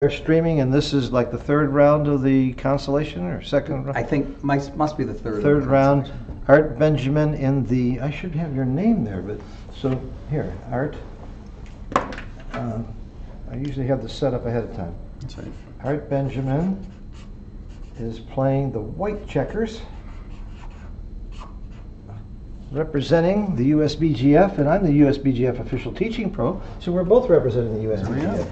They're streaming, and this is like the third round of the constellation, or second round? I think must be the third. Third round. Art Benjamin in the, I should have your name there, but, so, here, Art. I usually have this set up ahead of time. That's right. Art Benjamin is playing the white checkers, representing the USBGF, and I'm the USBGF official teaching pro, so we're both representing the USBGF.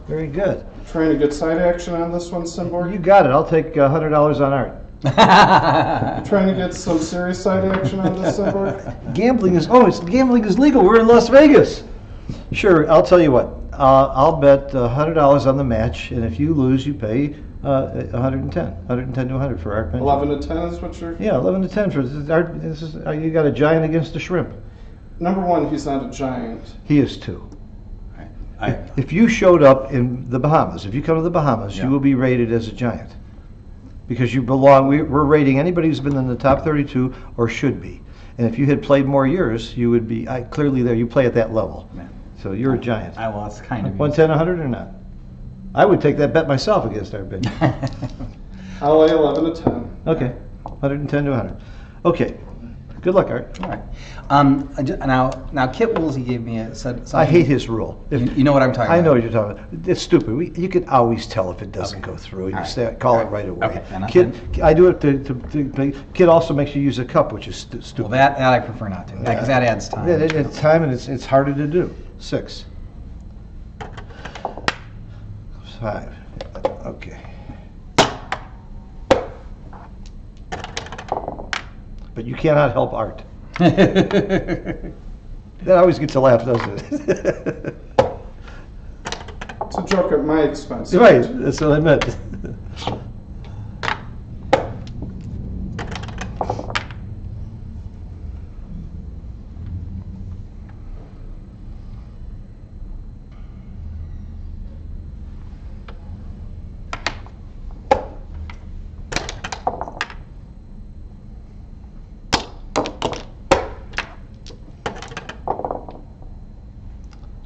Very good. Trying to get side action on this one, Simborg? You got it. I'll take $100 on Art. Trying to get some serious side action on this, Simborg? Gambling is legal. We're in Las Vegas. Sure, I'll tell you what. I'll bet $100 on the match, and if you lose, you pay 110 to 100 for Art Benjamin. 11 to 10 is what you're... Yeah, 11 to 10 for Art. This is, you got a giant against a shrimp. Number one, he's not a giant. He is too. If you showed up in the Bahamas, if you come to the Bahamas, you will be rated as a giant. Because you belong, we're rating anybody who's been in the top 32 or should be. And if you had played more years, you would be clearly there. You play at that level. Man. So you're a giant. I lost kind of. 110, 100 or not? I would take that bet myself against our bid. I'll lay 11 to 10. Okay, 110 to 100. Okay, good luck, Art. All right. Now Kit Woolsey gave me I hate his rule. You know what I'm talking about. I know what you're talking about. It's stupid. You can always tell if it doesn't go through. You call it right away. Okay. I do it to Kit also makes you use a cup, which is stupid. Well, that I prefer not to, because that adds time. Yeah, it's time, and it's harder to do. 6. 5. Okay. But you cannot help Art. That always gets a laugh, doesn't it? It's a joke at my expense. Right, that's what I meant.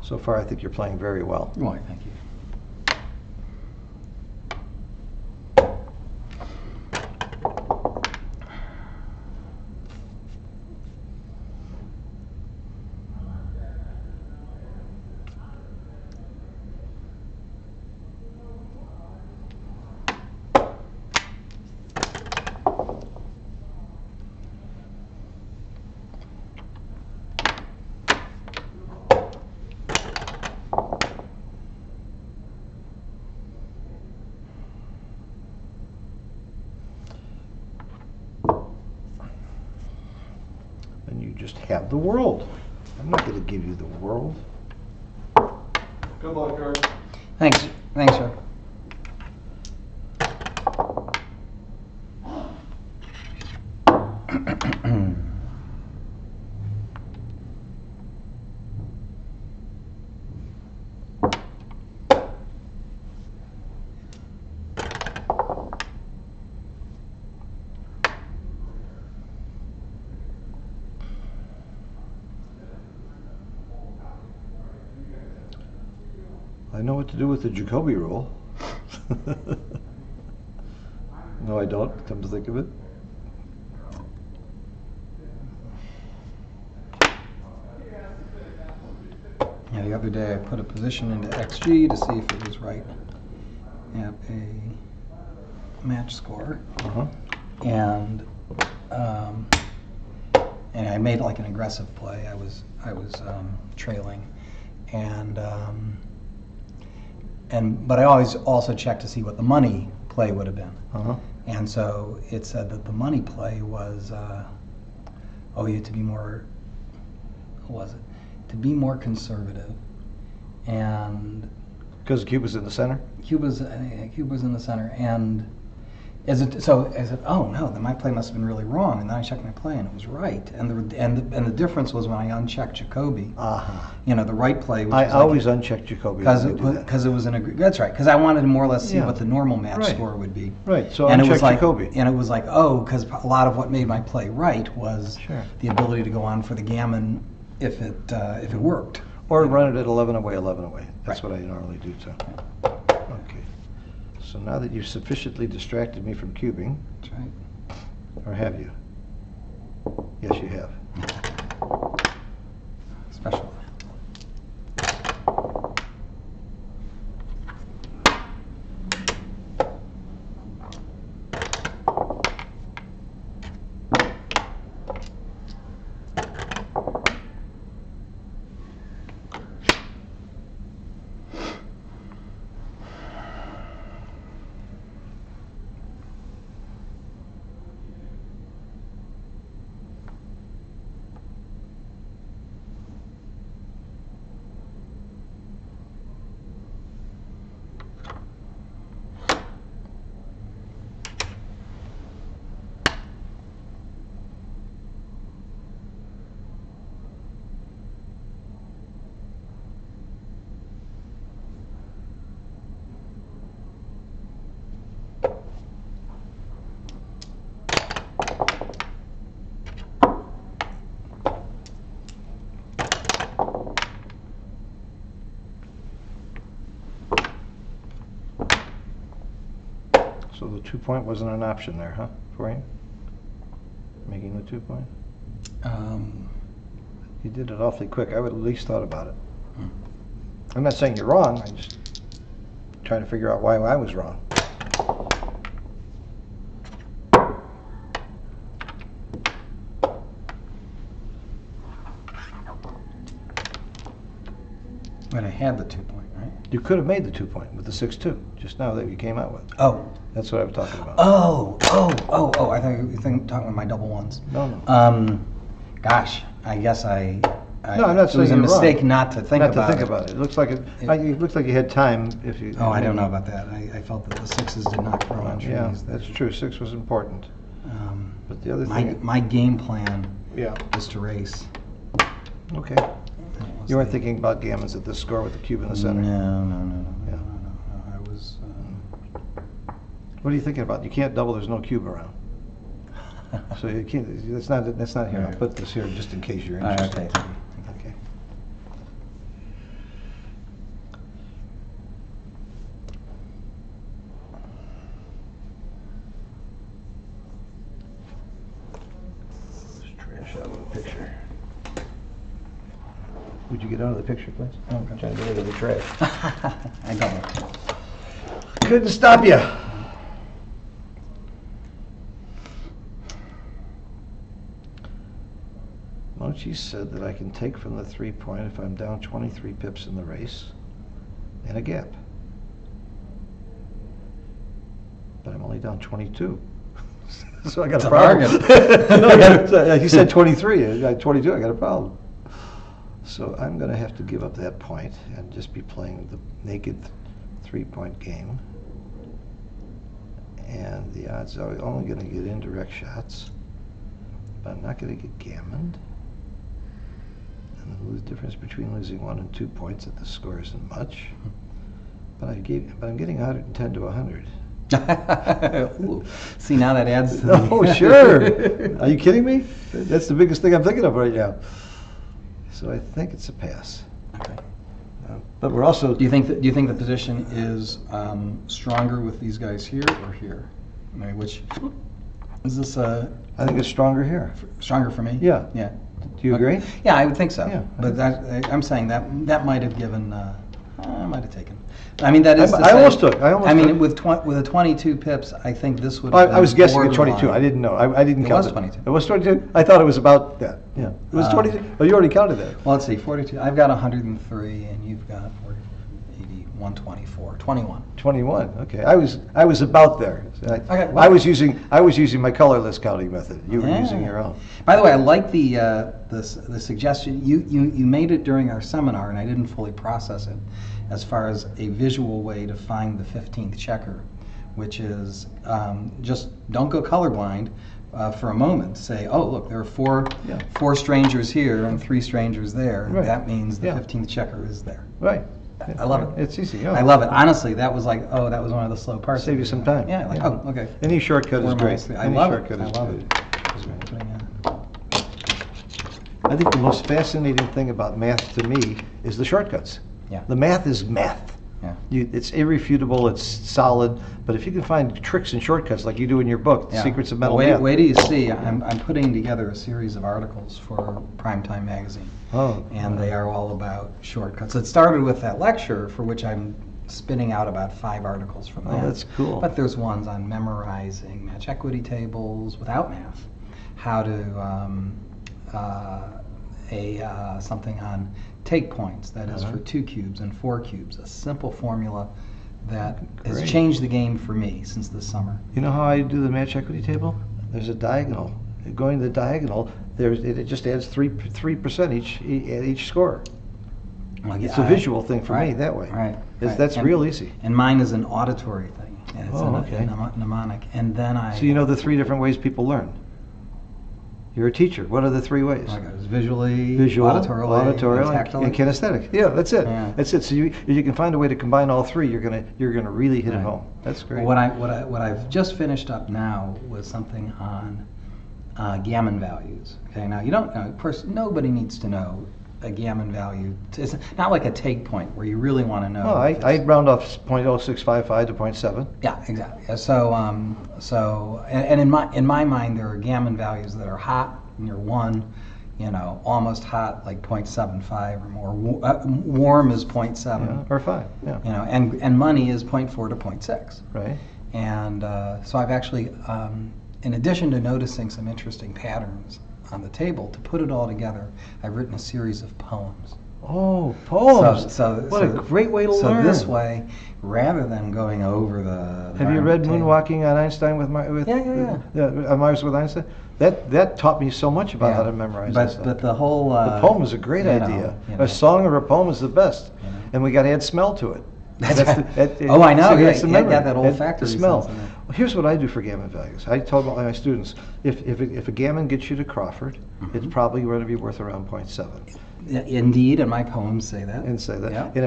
So far, I think you're playing very well. Right, thank you. And you just have the world. I'm not going to give you the world. Good luck, Art. Thanks, sir. I know what to do with the Jacobi rule. No, I don't, come to think of it. Yeah, the other day I put a position into XG to see if it was right at a match score. And I made like an aggressive play. I was trailing, but I always also check to see what the money play would have been. And so it said that the money play was, you had to be more, what was it? To be more conservative. And because Cuba's in the center? Cuba's in the center, and I said, oh no, then my play must have been really wrong. And then I checked my play, and it was right. And the difference was when I unchecked Jacobi. You know, the right play. Which I was always uncheck Jacobi because it was an that's right. Because I wanted to more or less see what the normal match score would be. Right. So and uncheck it was like, Jacobi. And it was like, because a lot of what made my play right was the ability to go on for the gammon if it worked. Or run it at 11 away, 11 away. That's what I normally do too. Okay. So now that you've sufficiently distracted me from cubing, That's right. or have you? Yes, you have. Special. So the 2-point wasn't an option there, huh, for you? Making the 2-point? You did it awfully quick. I would at least thought about it. I'm not saying you're wrong. I'm just trying to figure out why I was wrong. But I had the 2-point, right? You could have made the 2-point with the 6-2 just now that you came out with. Oh. That's what I was talking about. Oh. I thought you were talking about my double ones. No. Gosh, I guess I No, I'm not saying it was a you're mistake wrong. not to think Not about to think it. about it. It looks like it looks like you had time if you. Oh, I don't know about that. I felt that the 6s did not grow on trees. Yeah, that's true. 6 was important. But the other my, thing. my game plan Yeah. was to race. Okay. That was You weren't the- thinking about gammons at this score with the cube in the center. No. Yeah. I was. What are you thinking about? You can't double. There's no cube around. So you can't. That's not here. I'll put this here just in case you're interested. Okay. Okay. Let's trash out of the picture. Would you get out of the picture, please? Okay. Trying to get rid of the trash. I got it. Couldn't stop you. Mochi said that I can take from the 3-point if I'm down 23 pips in the race and a gap. But I'm only down 22. So I got It's a a problem. bargain. No, he said 23. I 22. I got a problem. So I'm going to have to give up that point and just be playing the naked 3-point game. And the odds are I'm only going to get indirect shots, but I'm not going to get gammoned. And the difference between losing 1 and 2 points at the score isn't much. But I'm getting 110 to 100. Ooh. See, now that adds to the... Oh, sure. Are you kidding me? That's the biggest thing I'm thinking of right now. So I think it's a pass. Okay. But we're also... Do you think the position is stronger with these guys here or here? I mean, which is this I think it's stronger here. stronger for me? Yeah. Yeah. Do you agree? Yeah, I would think so. Yeah, I But think I'm saying that might have given. I might have taken. I mean, that is. I almost took. I mean, took. with a 22 pips, I think this would. I was guessing at 22. borderline. I didn't know. I didn't It count was 22. It was 22? I thought it was about that. Yeah. It was 22. Oh, you already counted that. Well, let's see, 42. I've got 103, and you've got 80, 124, 21. 21. Okay. I was about there. Okay, well- I was using my colorless counting method. You were Yeah. using your own. By the way, I like the suggestion. You made it during our seminar, and I didn't fully process it, as far as a visual way to find the 15th checker, which is just don't go colorblind for a moment. Say, oh, look, there are four strangers here and 3 strangers there. Right. That means the Yeah. 15th checker is there. Right. I love it. It's easy. I love it. Honestly, that was like, oh, that was one of the slow parts. Save you some time. Yeah, like, oh, okay. Any shortcut is Four great. miles, 3. I Any love it. shortcut I is love good. it. Is great. Putting in- I think the most fascinating thing about math to me is the shortcuts. Yeah. The math is math. Yeah. It's irrefutable, it's solid, but if you can find tricks and shortcuts like you do in your book, Yeah. Secrets of Mental Well, Math. wait till you see. I'm putting together a series of articles for Primetime Magazine. Oh. And they are all about shortcuts. It started with that lecture, for which I'm spinning out about 5 articles from that. Oh, that's cool. But there's ones on memorizing match equity tables without math, how to something on take points, that is for 2 cubes and 4 cubes, a simple formula that has Great. changed the game for me since this summer. You know how I do the match equity table? There's a diagonal. Going the diagonal, it just adds 3% each score. Well, It's a visual thing for me that way. Right. That's real easy. And mine is an auditory thing. And it's okay. a mnemonic. And then So you know the 3 different ways people learn. You're a teacher. What are the 3 ways? Like it was visually, Visual, auditorially, and tactily. kinesthetic. Yeah, that's it. Yeah. That's it. So if you can find a way to combine all 3, you're gonna really hit it home. That's great. What I've just finished up now was something on gammon values. Okay, now you don't know. Of course, nobody needs to know a gammon value. It's not like a take point where you really want to know. Oh, I round off 0.0655 to 0.7. Yeah, exactly. So and in my mind, there are gammon values that are hot near 1, almost hot like 0.75 or more. Warm is 0.7. Yeah, or 5. Yeah. And money is 0.4 to 0.6. Right. And so I've actually, in addition to noticing some interesting patterns on the table, to put it all together, I've written a series of poems. Oh, poems. What a great way to learn. So this way, rather than going over the Have you read table- Moonwalking on Einstein with Myers with Einstein? That taught me so much about how to memorize that stuff. But the whole the poem is a great idea. A song or a poem is the best, and we got to add smell to it. Oh, I know. That's the Yeah, memory. that olfactory the smell. sense in it. Well, here's what I do for gammon values. I told my students, if a gammon gets you to Crawford, it's probably going to be worth around 0.7. Indeed, and my poems say that. And say that. Yeah. And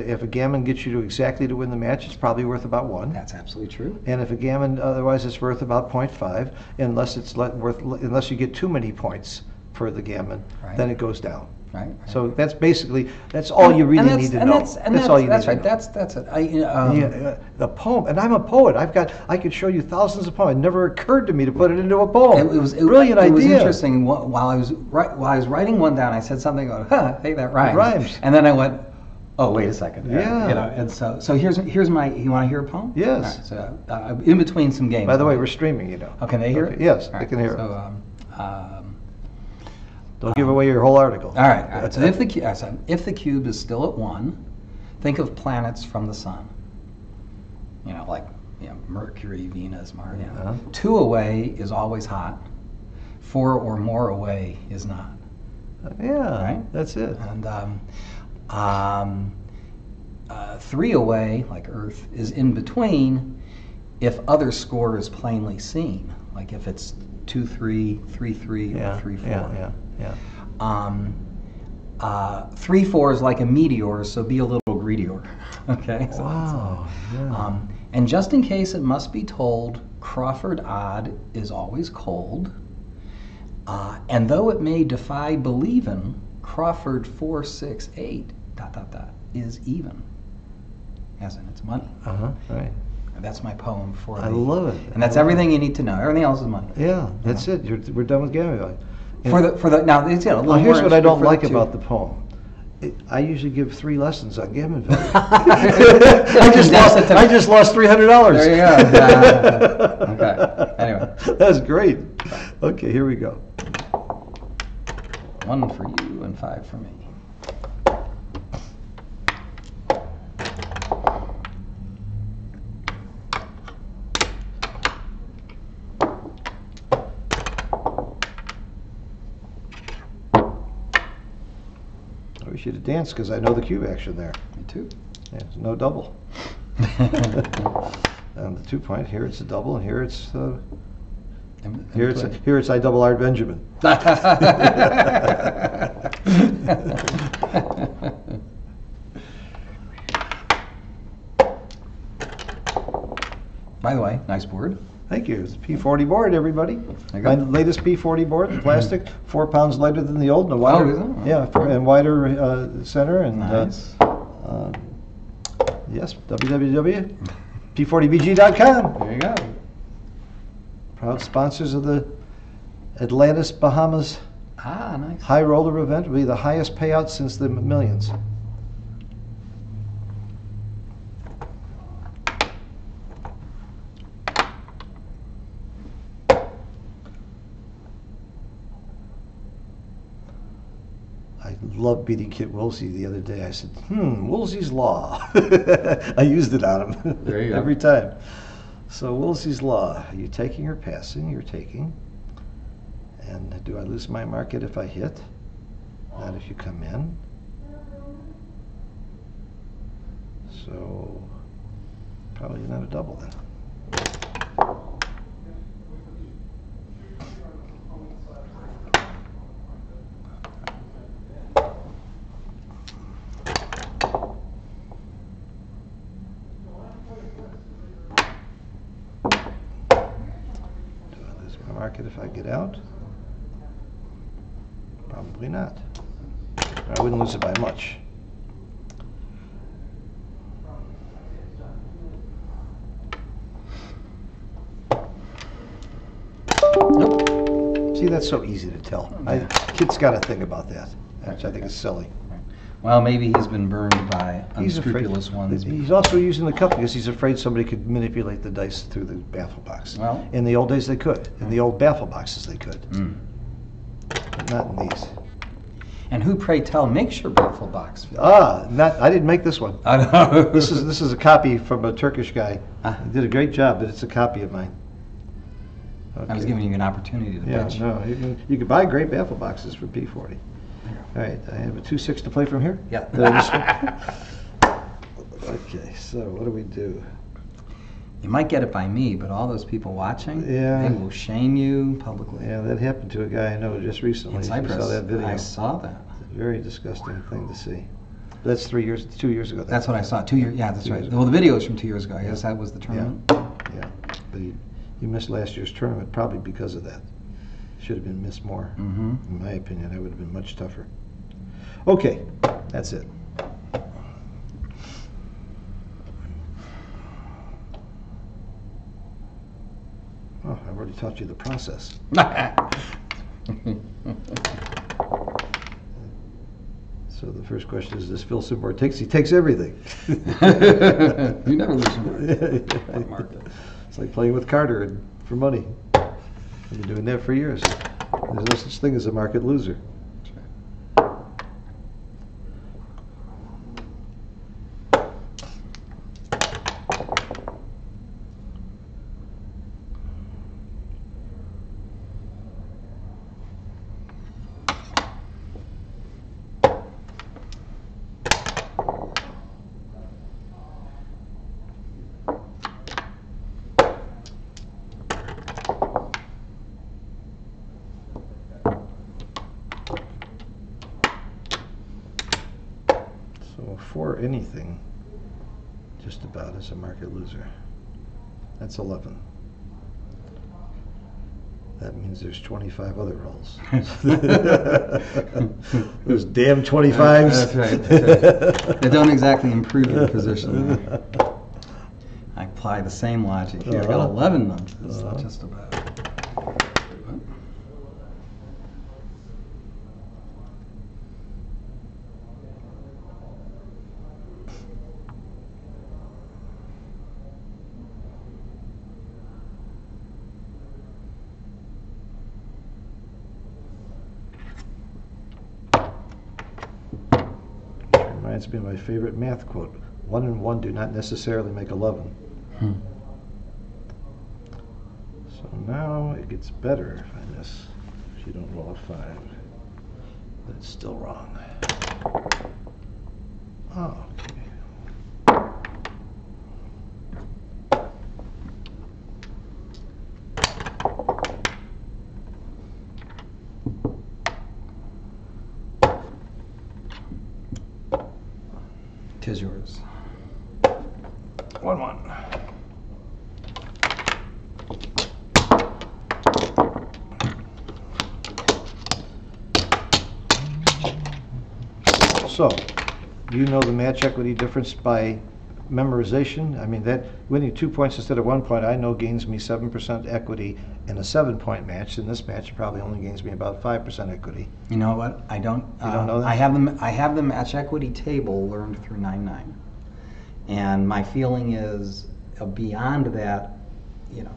if a gammon gets you to exactly to win the match, it's probably worth about 1. That's absolutely true. And if a gammon, otherwise, it's worth about 0.5, unless you get too many points for the gammon, then it goes down. Right. So that's all you really need to know. That's all you need to know. That's it. The poem, and I'm a poet. I could show you thousands of poems. It never occurred to me to put it into a poem. It was brilliant idea. It was interesting. While I was writing one down, I said something about, hey, that rhymes. It rhymes. And then I went, oh, wait a second. Yeah. And so here's my. You want to hear a poem? Yes. All right, so in between some games. By the way, we're streaming. Oh, can they hear it? Yes, All they can hear it. So, Don't give away your whole article. All right. So if the cube is still at 1, think of planets from the sun. Like Mercury, Venus, Mars. 2 away is always hot. 4 or more away is not. Yeah. Right. That's it. And 3 away, like Earth, is in between. If other score is plainly seen, like if it's 2-3, 3-3, or 3-4. Yeah. 3-4 is like a meteor, so be a little greedier. Okay. Wow. Yeah. And just in case it must be told, Crawford odd is always cold. And though it may defy believin', Crawford 4, 6, 8 ... is even. As in, it's money. Right. And that's my poem for I love it. And that's everything you need to know. Everything else is money. Yeah, that's it. We're done with gammon value. Now it's a little Well, here's more what I don't for the like 2. about the poem. I usually give 3 lessons on gammon value. I just lost $300. There you go. Okay. Anyway. That's great. Okay, here we go. 1 for you and 5 for me. I wish you to dance because I know the cube action there. Me too. Yeah, there's no double. And the 2 point, here it's a double, and here it's here it's I double R Benjamin. By the way, nice board. Thank you. It's a P40 board, everybody. There you My go. latest P40 board, plastic, 4 pounds lighter than the old, and a wider, is it? yeah, and wider center, and Nice. Yes, www.p40bg.com. There you go. Proud sponsors of the Atlantis, Bahamas Ah, nice. High Roller event. Will be the highest payout since the Millions. I love beating Kit Woolsey the other day. I said, Woolsey's Law. I used it on him There you go. every time. So Woolsey's Law, are you taking or passing? You're taking. And do I lose my market if I hit? Not if you come in. So probably not a double then. Market if I get out? Probably not. I wouldn't lose it by much. Nope. See, that's so easy to tell. Kid's got a thing about that, which I think is silly. Well, maybe he's been burned by unscrupulous ones. He's also using the cup because he's afraid somebody could manipulate the dice through the baffle box. Well, in the old days they could. In the old baffle boxes they could. But not in these. And who, pray tell, makes your baffle box? I didn't make this one. I know. This is a copy from a Turkish guy. He did a great job, but it's a copy of mine. Okay. I was giving you an opportunity to pitch. No, you can buy great baffle boxes from P40. All right, I have a 2-6 to play from here? Yeah. Okay, so what do we do? You might get it by me, but all those people watching, Yeah. they will shame you publicly. Yeah, that happened to a guy I know just recently. In Cyprus. You saw that video. I saw that. It's a very disgusting thing to see. That's 2 years ago. That's what I saw. 2 years. Yeah, that's 2 right. years ago. Well, the video is from 2 years ago. I guess that was the tournament. Yeah, but he missed last year's tournament probably because of that. Should have been missed more. Mm-hmm. In my opinion, that would have been much tougher. Okay, that's it. Oh, I've already taught you the process. So the first question is, does Phil Simborg takes? He takes everything. You never lose your mark. It's like playing with Carter for money. I've been doing that for years. There's no such thing as a market loser. So for anything, just about is a market loser. That's 11. That means there's 25 other rolls. Those damn 25s. That's right. They don't exactly improve your position. I apply the same logic here. I've got 11 numbers. It's not just about. Reminds me of my favorite math quote. 1 and 1 do not necessarily make 11. So now it gets better if I miss. If you don't roll a 5. But it's still wrong. Oh, okay. Tis yours. 1-1. So, you know the match equity difference by memorization. I mean, that winning 2 points instead of 1 point, I know gains me 7% equity in a 7-point match. In this match, it probably only gains me about 5% equity. You know what? I don't. You don't know that? I have the match equity table learned through 9-9, and my feeling is beyond that, you know,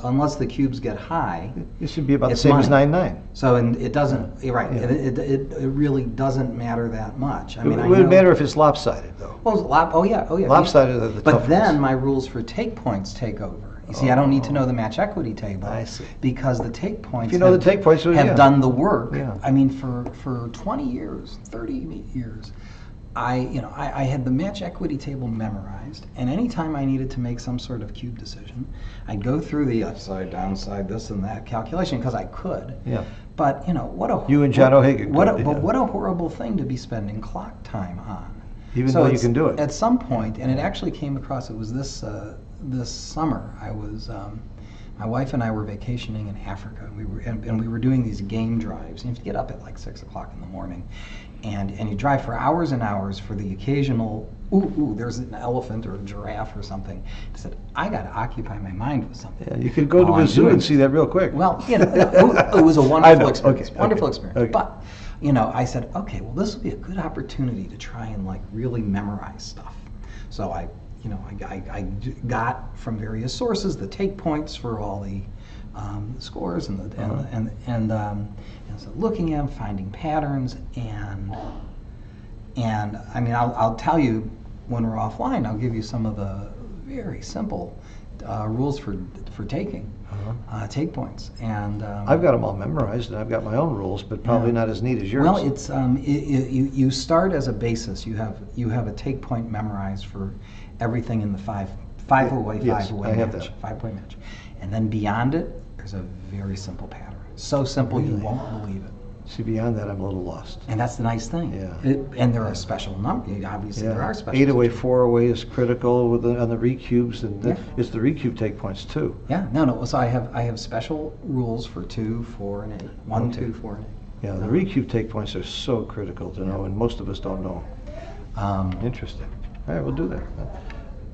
unless the cubes get high, It should be about the it's same as money. 9-9. So, and it doesn't. You're right. Yeah. It really doesn't matter that much. I mean, It would matter if it's lopsided, though. Well, oh yeah. Lopsided are the But tough then ones. my rules for take points take over. You see, I don't need to know the match equity table. I see. Because the take points If you know the take points, well, have yeah. done the work. Yeah. I mean, for 20 years, 30 years, I had the match equity table memorized, and anytime I needed to make some sort of cube decision, I'd go through the upside, downside, this and that calculation because I could. Yeah. But what a You and John O'Hagan what could, but yeah. what a horrible thing to be spending clock time on. Even So though you it's- can do it. At some point, and it actually came across, it was this summer, I was, my wife and I were vacationing in Africa. And we were doing these game drives. You have to get up at like 6 o'clock in the morning. And you drive for hours and hours for the occasional, there's an elephant or a giraffe or something. I said, I got to occupy my mind with something. Yeah, you could go to while a I'm zoo doing and it. see that real quick. Well, it was a I wonderful know. experience. Okay, Wonderful okay, experience. okay. But, I said, okay, well, this will be a good opportunity to try and like really memorize stuff. So I got from various sources the take points for all the scores and so looking at them, finding patterns, and I mean, I'll tell you when we're offline. I'll give you some of the very simple rules for taking take points. And I've got them all memorized, and I've got my own rules, but probably not as neat as yours. well, it's you start as a basis. You have a take point memorized for everything in the five away, Yes, five away I have match, that. 5 point match, and then beyond it, there's a very simple pattern. So simple you Really? won't believe it. See, beyond that, I'm a little lost. And that's the nice thing. Yeah. And there are special numbers. Obviously, there are special. 8 away, 4 away is critical on the recubes, and Yeah. it's the recube take points too. Yeah. No. So I have special rules for 2, 4, and 8. 1, Okay. 2, 4, and 8. Yeah, the recube take points are so critical to know, and most of us don't know. Interesting. All right, we'll do that.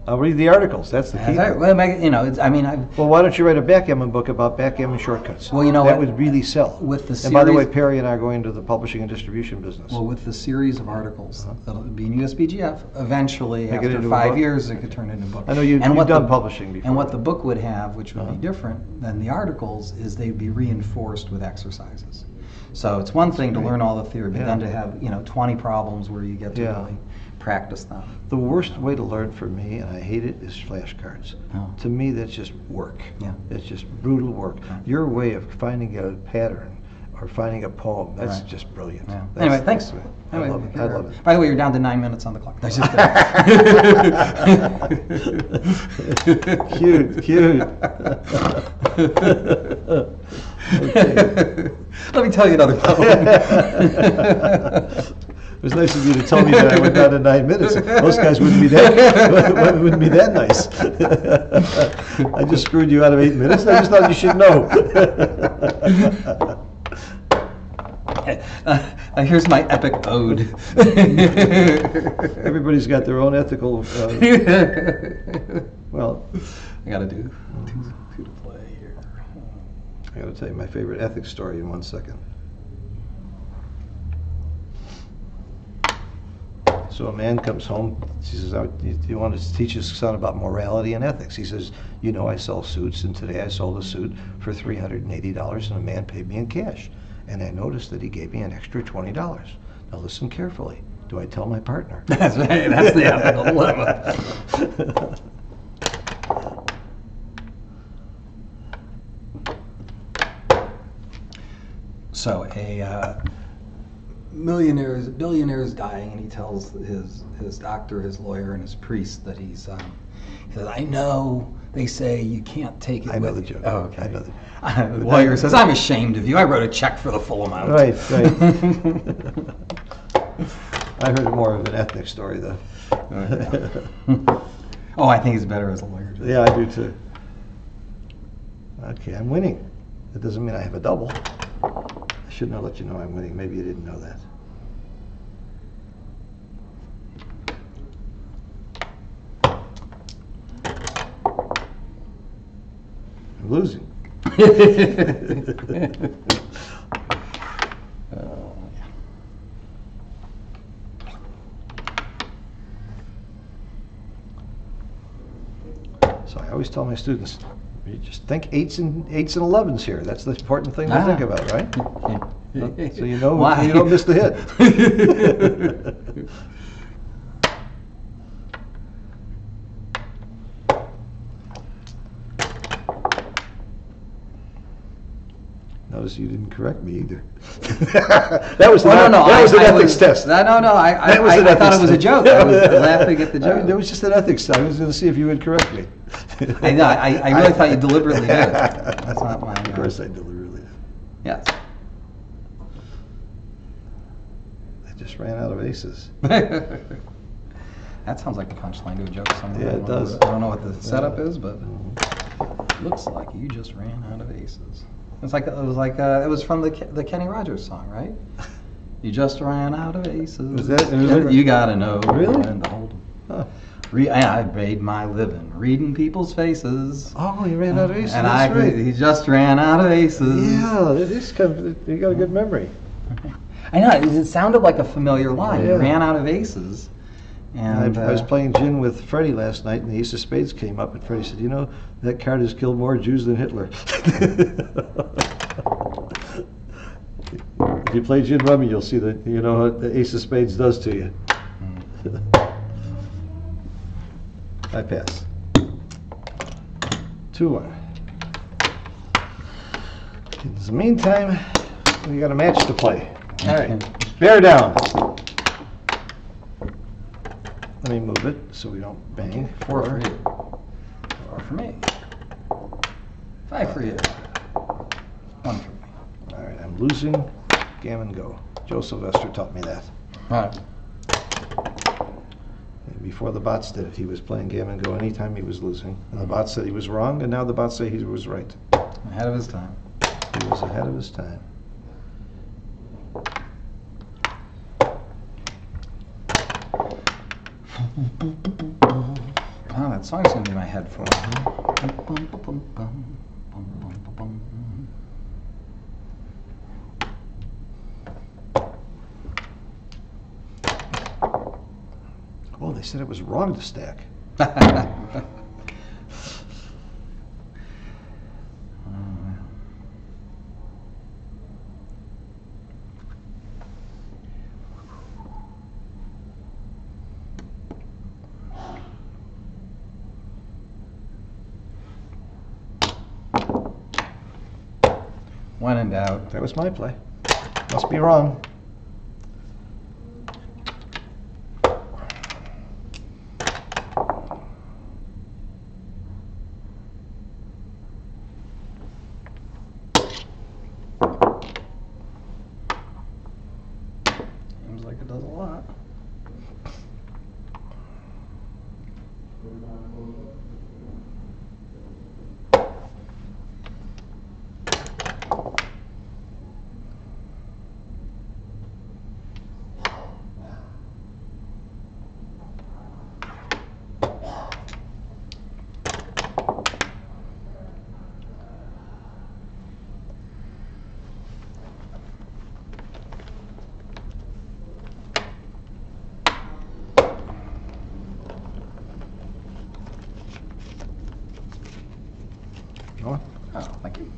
I'll read the articles. That's the key. Well, I've Well, why don't you write a backgammon book about backgammon shortcuts? Well, you know that what? would really sell. With the and by the way, series- Perry and I are going into the publishing and distribution business. Well, with the series of articles that'll be in USBGF, eventually, Make it after into a 5 book. years, it could turn into a book. I know you've what done the- publishing before. And what the book would have, which would Uh-huh. be different than the articles, is they'd be reinforced with exercises. So it's one thing to Great. learn all the theory, but Yeah. then to have 20 problems where you get to Yeah. really practice them. The worst way to learn for me, and I hate it, is flashcards. Oh. To me, that's just work. Yeah. It's just brutal work. Okay. Your way of finding a pattern or finding a poem, that's Right. just brilliant. Yeah. That's- Anyway, thanks. that's it. I Anyway, love it. I love it. By the way, you're down to 9 minutes on the clock. No, just kidding. Cute. Let me tell you another poem. It was nice of you to tell me that I went down to 9 minutes. Most guys wouldn't be that nice. I just screwed you out of 8 minutes. I just thought you should know. Here's my epic ode. Everybody's got their own ethical. Well, I gotta do two to play here. I got to tell you my favorite ethics story in 1 second. So a man comes home. He says, "You want to teach his son about morality and ethics?" He says, I sell suits, and today I sold a suit for $380, and a man paid me in cash. And I noticed that he gave me an extra $20. Now listen carefully. Do I tell my partner? That's right. That's the ethical dilemma. So a billionaire's dying, and he tells his doctor, his lawyer, and his priest that he says, "I know they say you can't take it." I know with the you." joke. Oh, okay. I know the The lawyer says, "I'm ashamed of you. I wrote a check for the full amount." Right. I heard more of an ethnic story, though. Oh, I think he's better as a lawyer. Too. Yeah, I do too. Okay, I'm winning. That doesn't mean I have a double. I shouldn't have let you know I'm winning. Maybe you didn't know that. I'm losing. So I always tell my students, you just think eights and 11s here. That's the important thing to think about, right? So you know Why? you don't miss the hit. Notice you didn't correct me either. That was an ethics test. I thought it was a joke. I was laughing at the joke. It was just an ethics test. I was going to see if you would correct me. I know. I really thought you deliberately did. That's not my. Of course, I deliberately did. Yes. I just ran out of aces. That sounds like the punchline to a joke somewhere. Yeah, it does. I don't know what the setup is, but looks like you just ran out of aces. It was from the Kenny Rogers song, right? You just ran out of aces. Was that? You gotta know Really? when to hold 'em. I made my living reading people's faces. Oh, you ran out of aces. And That's right. he just ran out of aces. Yeah, it is kind of, you got a good memory. I know, it sounded like a familiar line. Yeah. He ran out of aces. And I was playing gin with Freddie last night, and the ace of spades came up, and Freddie said, "You know, that card has killed more Jews than Hitler." If you play gin rummy, you'll see that you know what the ace of spades does to you. I pass. 2-1. In the meantime, we got a match to play. All right, bear down. Let me move it so we don't bang. 4 for you. 4 for me. 5 for you. 1 for me. All right, I'm losing. Gammon go. Joe Sylvester taught me that. All right. And before the bots did it, he was playing gammon go anytime he was losing. And the bots said he was wrong, and now the bots say he was right. Ahead of his time. He was ahead of his time. Oh, that song's gonna be in my head for a while. Oh, they said it was wrong to stack. When in doubt. That was my play. Must be wrong. Seems like it does a lot. Oh, Oh, thank you.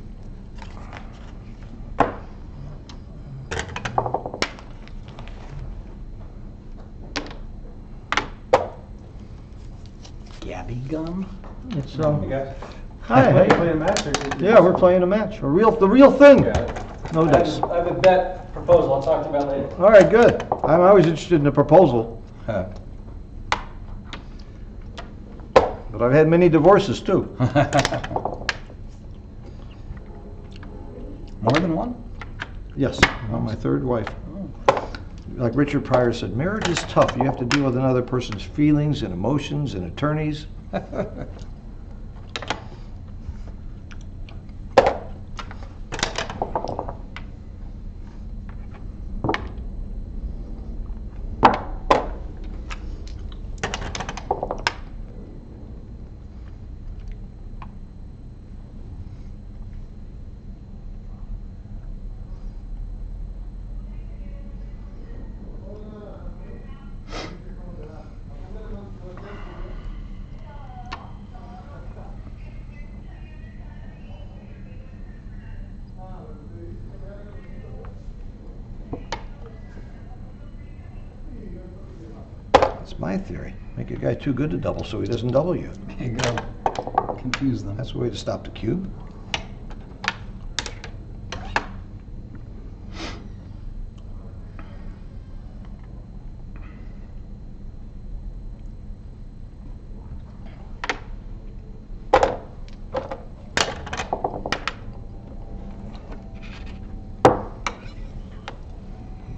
Gabby gum? it's Hey guys. Hi. Play Hey. a match or Yeah, we're playing a match. The real thing. Yeah. No dice. I have a bet proposal I'll talk to you about later. All right, good. I'm always interested in a proposal, Huh. but I've had many divorces too. More than one? Yes, I'm my third wife. Like Richard Pryor said, marriage is tough. You have to deal with another person's feelings and emotions and attorneys. my theory. Make a guy too good to double so he doesn't double you. There you go. Confuse them. That's the way to stop the cube.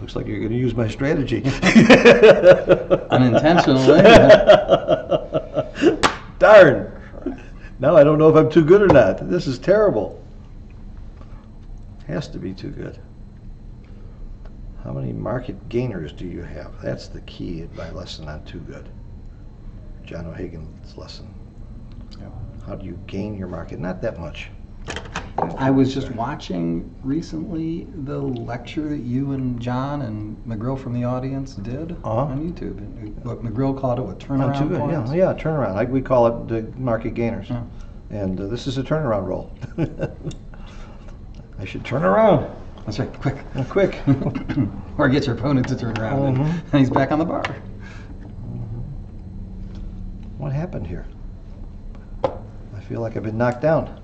Looks like you're going to use my strategy. Unintentionally. Darn. Now I don't know if I'm too good or not. This is terrible. Has to be too good. How many market gainers do you have? That's the key in my lesson on Too Good. John O'Hagan's lesson. Yep. How do you gain your market? Not that much. I was just watching recently the lecture that you and John and McGrill from the audience did on YouTube. And what McGrill called it, what, turnaround Too Good. points? Yeah, turnaround. We call it the market gainers. Yeah. And this is a turnaround roll. I should turn around. That's right, quick. Quick. Or get your opponent to turn around and he's back on the bar. What happened here? I feel like I've been knocked down.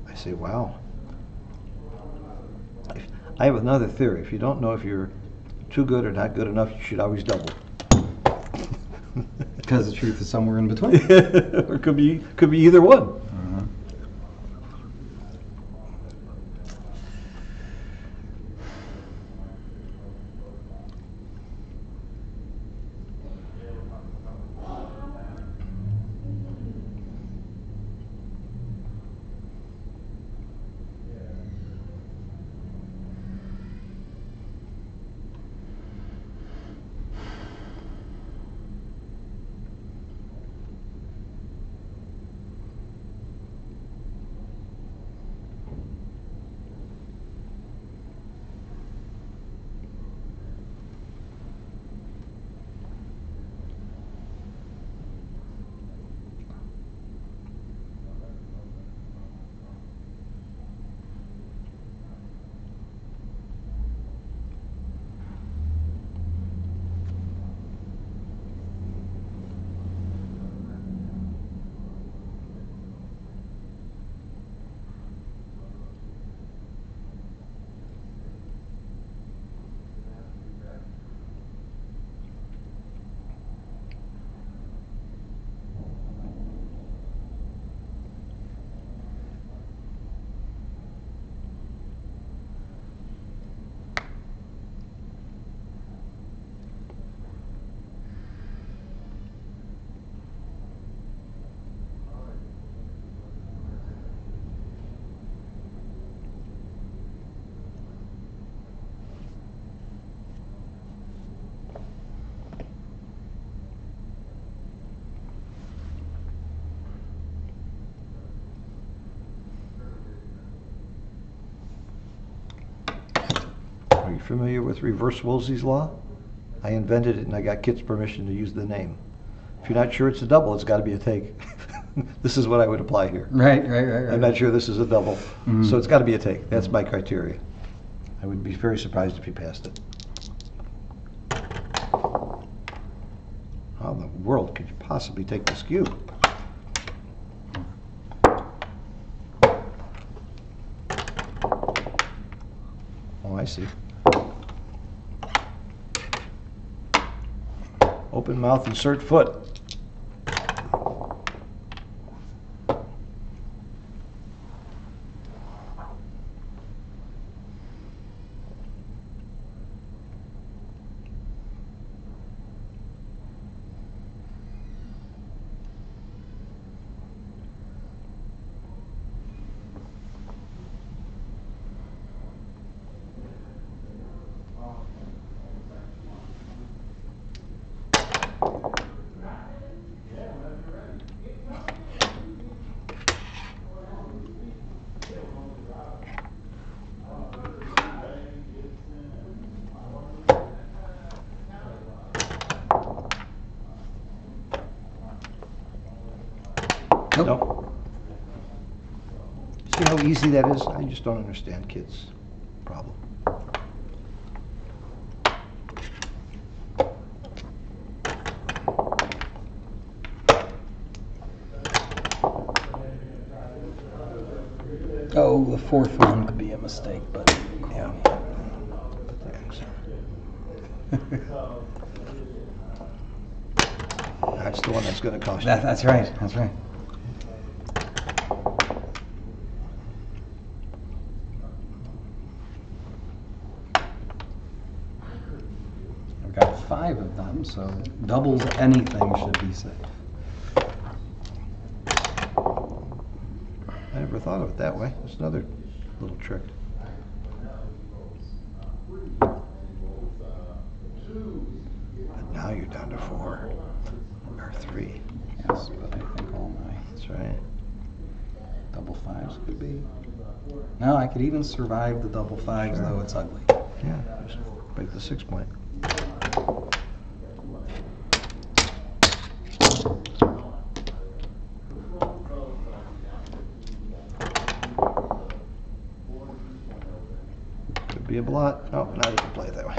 I say, wow. I have another theory. If you don't know if you're too good or not good enough, you should always double. Because the truth is somewhere in between. Or could be either one. Are you familiar with reverse Woolsey's law? I invented it and I got Kit's permission to use the name. If you're not sure it's a double, it's got to be a take. This is what I would apply here. Right. I'm not sure this is a double, so it's got to be a take. That's my criteria. I would be very surprised if he passed it. How in the world could you possibly take this cube? Oh, I see. Open mouth, insert foot. Nope. See how easy that is? I just don't understand kids' problem. Oh, the fourth one could be a mistake, but yeah. That's the one that's going to cost you. That's right. That's right. I've got 5 of them, so doubles anything should be safe. I never thought of it that way. It's another little trick. But now you're down to 4 or 3. Yes, but I think all my That's right. double 5s could be. No, I could even survive the double 5s, Sure. though it's ugly. Yeah, just break the 6 point. Could be a blot. Oh, now you can play it that way.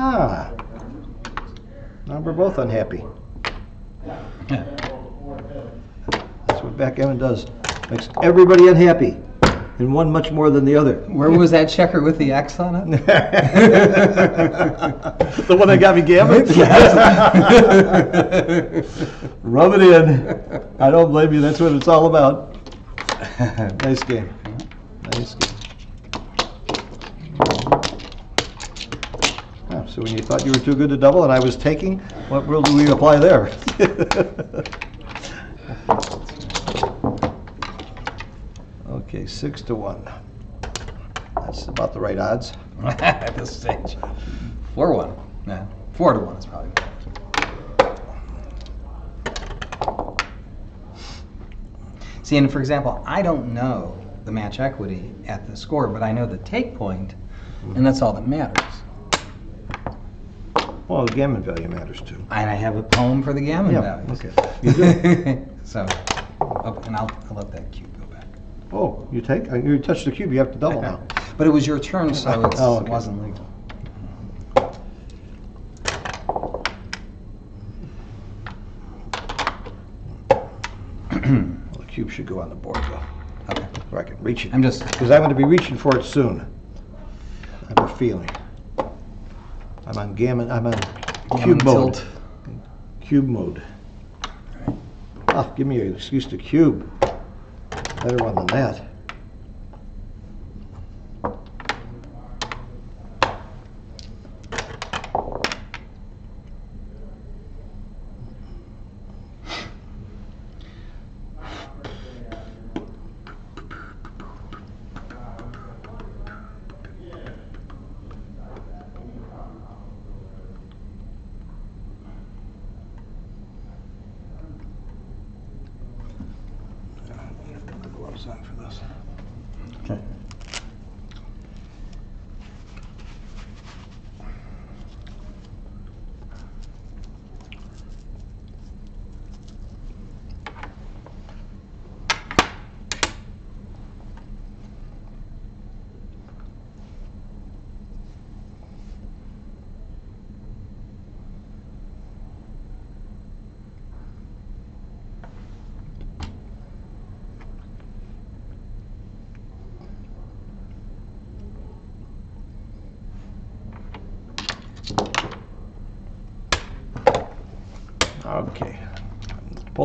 Ah, now we're both unhappy. That's what backgammon does. Makes everybody unhappy, and one much more than the other. Where was that checker with the X on it? The one that got me gammon? Rub it in. I don't blame you. That's what it's all about. Nice game. Nice game. Oh, so when you thought you were too good to double and I was taking, what rule do we apply there? Okay, 6-1. That's about the right odds. At this stage. 4-1. No, 4-1 is probably better. See, and for example, I don't know the match equity at the score, but I know the take point, and that's all that matters. Well, the gammon value matters too. And I have a poem for the gammon values. Okay. You do? So, and I'll let that cube go back. Oh, you take? You touch the cube, you have to double now. But it was your turn, so it Oh, okay. wasn't legal. Well, the cube should go on the board though. Okay. Where I can reach it. I'm just. Because I'm going to be reaching for it soon. I have a feeling. I'm on gammon. I'm on cube mode. Tilt. Cube mode. Ah, give me an excuse to cube. Better one than that. Put the gloves on for this. Okay.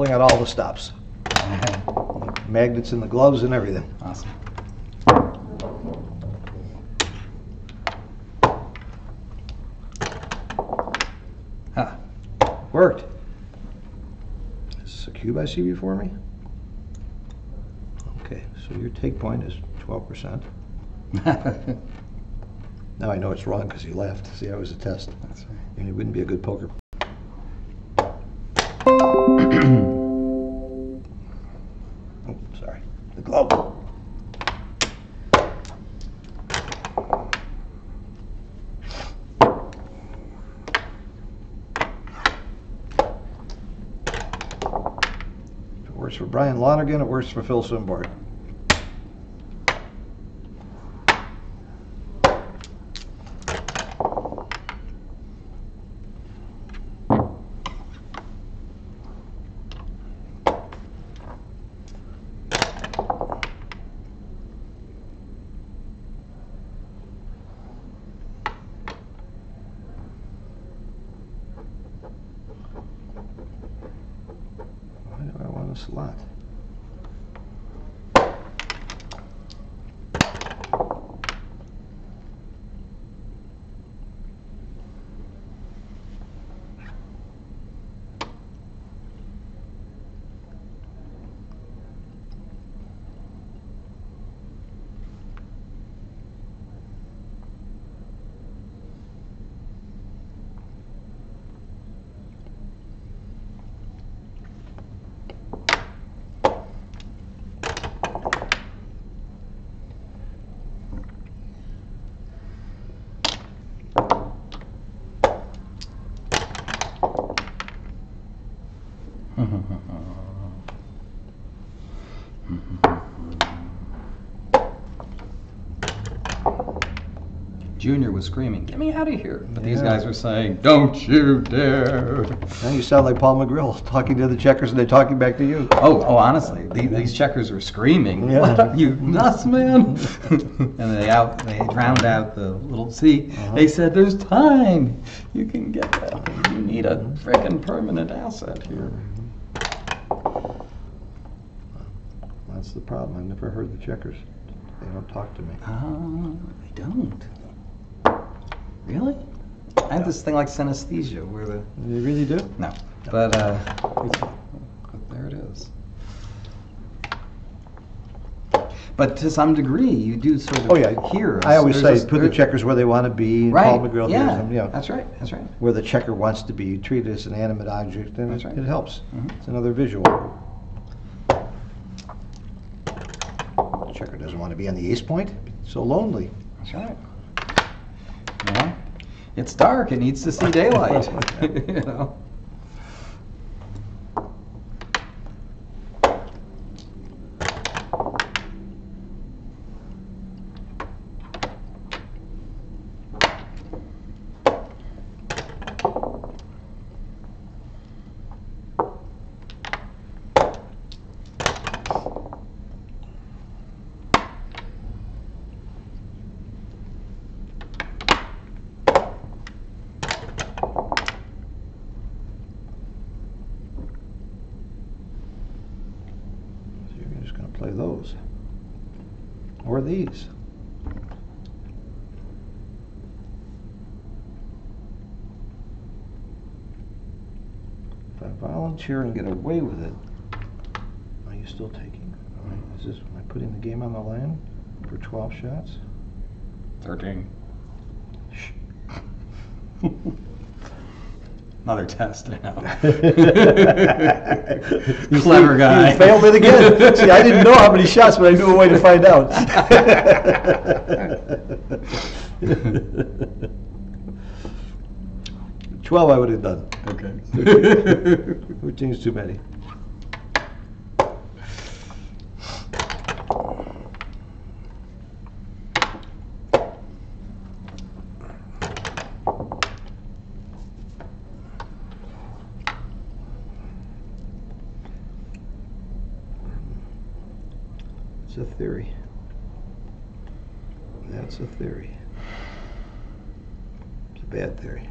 pulling out all the stops. Magnets in the gloves and everything. Awesome. Huh. Worked. Is this a cube I see before me? Okay, so your take point is 12%. Now I know it's wrong because you laughed. See, that was a test. That's right. And it wouldn't be a good poker. Oh, sorry. The glove. If it works for Brian Lonergan, it works for Phil Simborg. Why do I want a slot? Junior was screaming, "Get me out of here!" But these guys were saying, "Don't you dare!" Now you sound like Paul McGrill talking to the checkers and they're talking back to you. Oh, honestly, these checkers were screaming, Yeah. "What are you nuts, man?" And they drowned out the little C. They said, "There's time. You can get that. You need a frickin' permanent asset here." That's the problem. I've never heard the checkers. They don't talk to me. They don't. Really? I have this thing like synesthesia where the They really do? no, but there it is. But to some degree, you do sort of Oh yeah, hear. I always there's say a- put the checkers where they want to be. And Right. Paul McGrill hears Yeah. them. You know, That's right. That's right. where the checker wants to be, treat it as an animate object, and That's right. it helps. Mhm. It's another visual. The checker doesn't want to be on the ace point. It's so lonely. That's right. Yeah. It's dark. It needs to see daylight. You know. So you're just going to play those. Or these. If I volunteer and get away with it, are you still taking? Is this, am I putting the game on the line for 12 shots? 13. Shh. Another test, I know. Clever guy. You failed it again. See, I didn't know how many shots, but I knew a way to find out. 12 I would have done. Okay. 13's too many. It's a theory. That's a theory. It's a bad theory.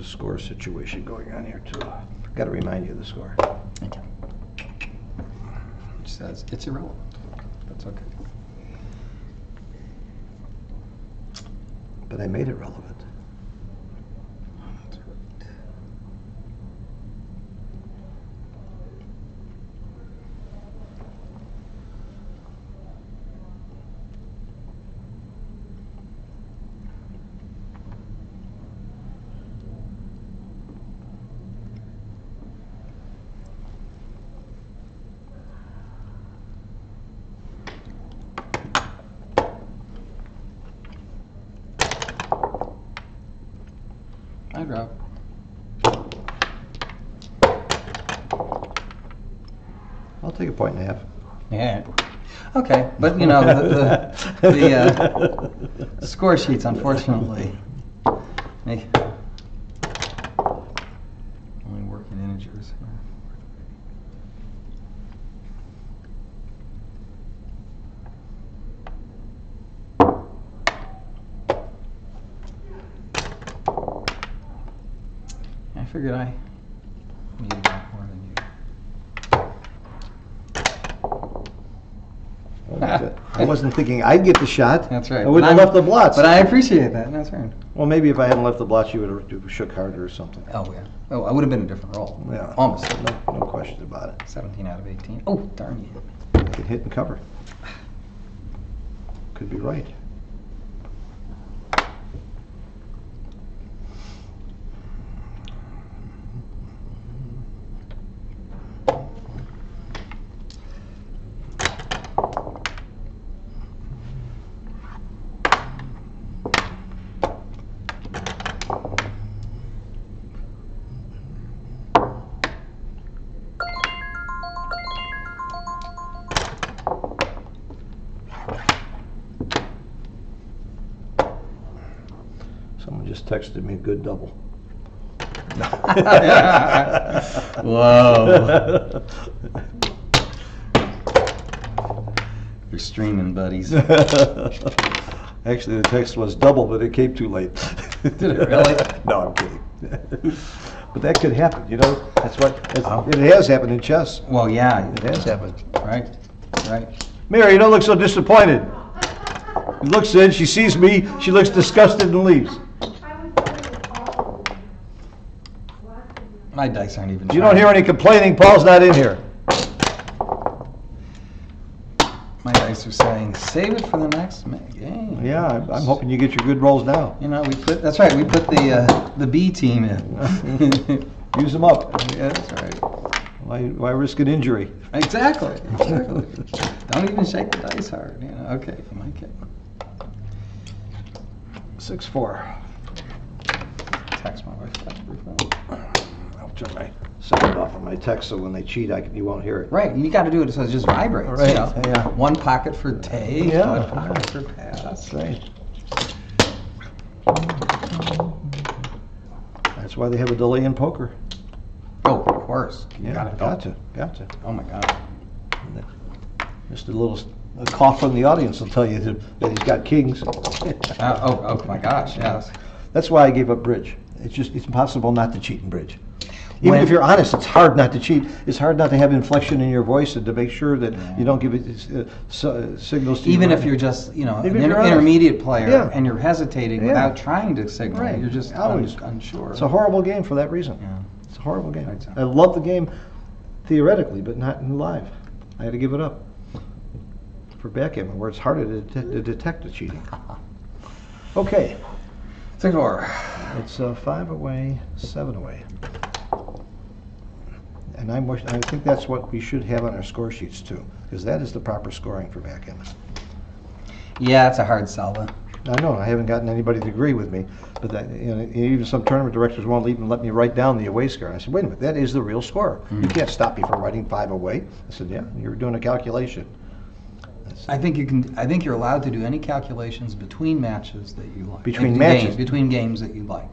score situation going on here too. Got to remind you of the score. Okay. Which says it's irrelevant. That's okay. But I made it relevant. That's right. I drop. I'll take a point and a half. Yeah. Okay, but you know the score sheets, unfortunately, make only work in integers. I figured I needed that more than you. I wasn't thinking I'd get the shot. That's right. I wouldn't have left the blots. But I appreciate that. That's right. Well, maybe if I hadn't left the blots, you would have shook harder or something. Oh yeah. Oh, I would have been a different role. Yeah. Almost. No question about it. 17 out of 18. Oh, darn you. I can hit and cover. Could be right. Someone just texted me a good double. Whoa. You're streaming, buddies. Actually, the text was double, but it came too late. Did it really? No, I'm kidding. But that could happen, you know? It has happened in chess. Well, yeah. It has happened. Right. Right. Mary, you don't look so disappointed. She looks in, she sees me, she looks disgusted and leaves. My dice aren't even. You don't hear any complaining, Paul's not in here. My dice are saying, save it for the next game. Yeah, I'm hoping you get your good rolls now. You know, that's right, we put the B team in. Use them up. Yeah, that's right. Why risk an injury? Exactly. Don't even shake the dice hard. You know, okay, you might get 6-4. text my wife. That's pretty fun. I'll turn my sound off on my text so when they cheat, you won't hear it. Right, you got to do it so it just vibrates. Right, You know? yeah. One pocket for take, Yeah. one pocket for pass. That's right. That's why they have a delay in poker. Oh, of course. You Yeah, gotta. gotcha. Oh my God. Just a little cough from the audience will tell you that he's got kings. Oh my gosh, yes. That's why I gave up bridge. It's impossible not to cheat in bridge. Even When- if you're honest, it's hard not to cheat. It's hard not to have inflection in your voice and to make sure that you don't give it signals to Even your if you're just, you know, Even an if you're honest. intermediate player Yeah. and you're hesitating Yeah. without trying to signal, Right. you're just Always. unsure. It's a horrible game for that reason. Yeah. It's a horrible game. Right, so. I love the game theoretically, but not in live. I had to give it up for backgammon, where it's harder to detect the cheating. Okay, 6-4. it's 5 away, 7 away. And I think that's what we should have on our score sheets too, because that is the proper scoring for backgammon. Yeah, it's a hard sell though. I know, I haven't gotten anybody to agree with me, but even some tournament directors won't even let me write down the away score. I said, wait a minute, that is the real score. You can't stop me from writing 5 away. I said, yeah, you're doing a calculation. I think you're allowed to do any calculations between matches that you like. Between matches? Between games that you like.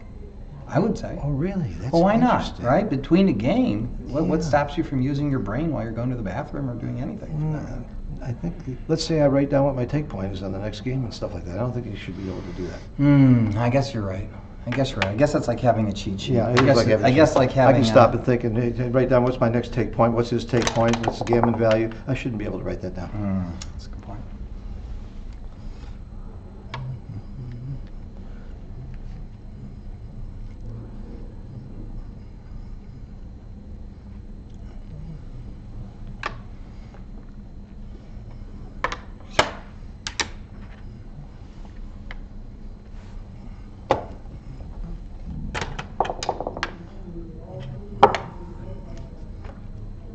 I would say. Oh, really? That's Well, why not, interesting. right? Between a game, what Yeah. stops you from using your brain while you're going to the bathroom or doing anything? I think, let's say I write down what my take point is on the next game and stuff like that. I don't think you should be able to do that. I guess you're right. I guess you're right. I guess that's like having a cheat sheet. Yeah, it I is guess, like having I a guess cheat. like I having. can stop and think and write down what's my next take point, what's his take point, what's the gammon value. I shouldn't be able to write that down. That's a good point.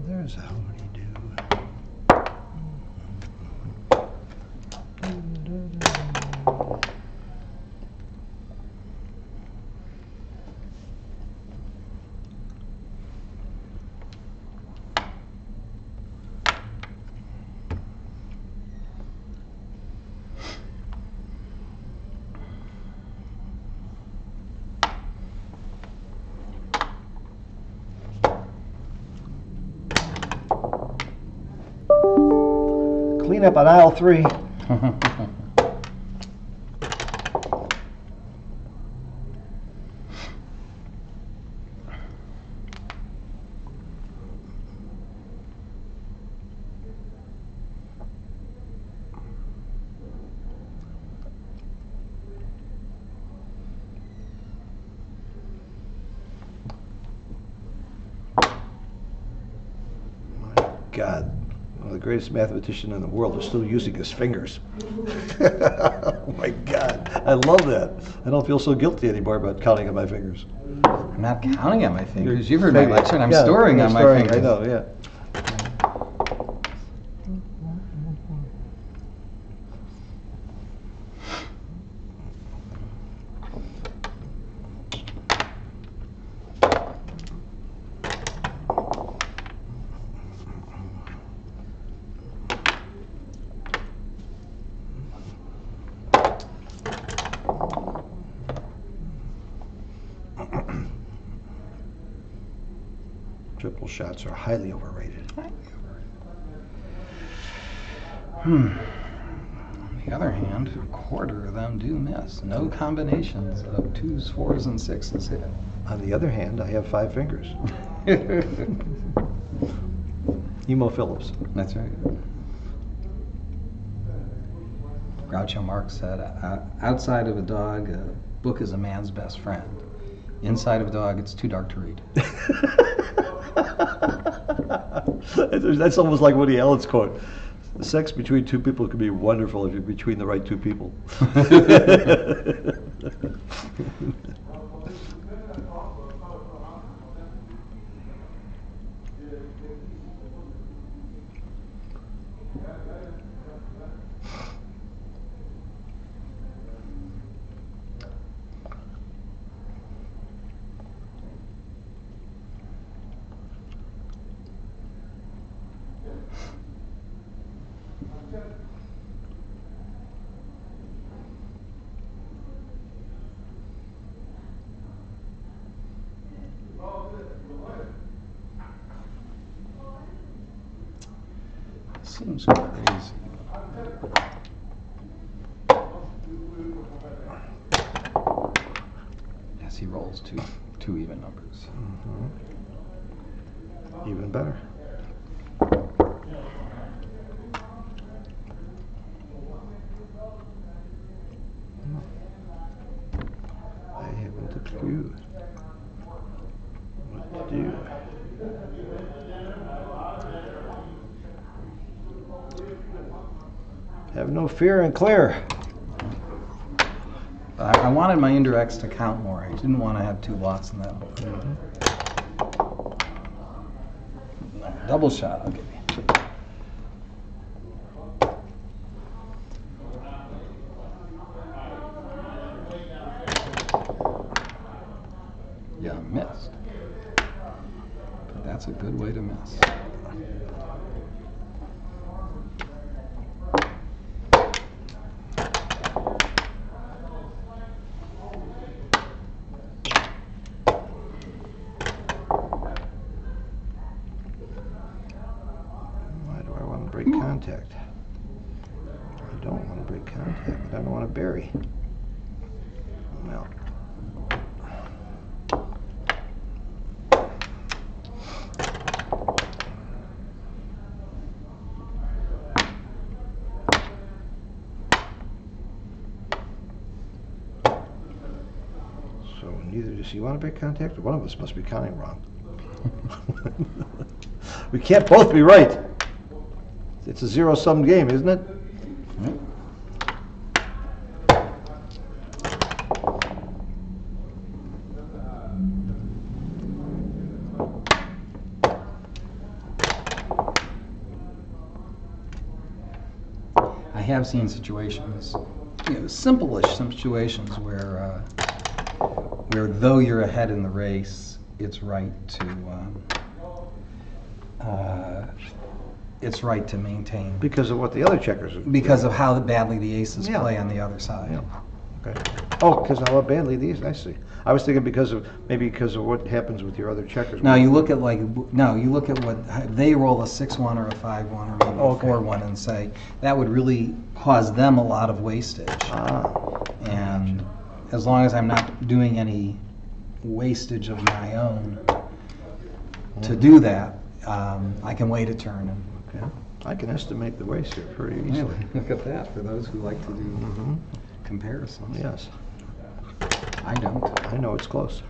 There's how many do. Clean up on aisle 3. God, one of the greatest mathematician in the world is still using his fingers. Oh my God, I love that. I don't feel so guilty anymore about counting on my fingers. I'm not counting on my fingers. You've heard my lecture, and I'm Yeah, storing you're on my storing, fingers. I know, yeah. Triple shots are highly overrated. On the other hand, a quarter of them do miss. No combinations of 2s, 4s, and 6s hit. On the other hand, I have 5 fingers. Emo Phillips. That's right. Groucho Marx said, outside of a dog, a book is a man's best friend. Inside of a dog, it's too dark to read. That's almost like Woody Allen's quote. The sex between two people can be wonderful if you're between the right two people. Seems crazy. Yes, he rolls two even numbers. Even better. I haven't a clue what to do. Have no fear and clear. I wanted my indirects to count more. I didn't want to have 2 lots in that book. Double shot, I'll give you. Yeah, missed. But that's a good way to miss. Why do I want to break contact? I don't want to break contact, but I don't want to bury. Well, Does he want to make contact? One of us must be counting wrong. We can't both be right. It's a zero-sum game, isn't it? I have seen situations, simple-ish situations where though you're ahead in the race, it's right to maintain Because of what the other checkers are. because of how badly the aces Yeah. play on the other side. Yeah. Okay. Oh, because how badly these, I see. I was thinking because of what happens with your other checkers. Now you look at what they roll, a 6-1 or a 5-1 or maybe Okay. a 4-1, and say that would really cause them a lot of wastage. Ah. And as long as I'm not doing any wastage of my own to do that, I can wait a turn. And Okay. I can estimate the waste here pretty easily. look at that for those who like to do comparisons. Yes. I don't. I know it's close.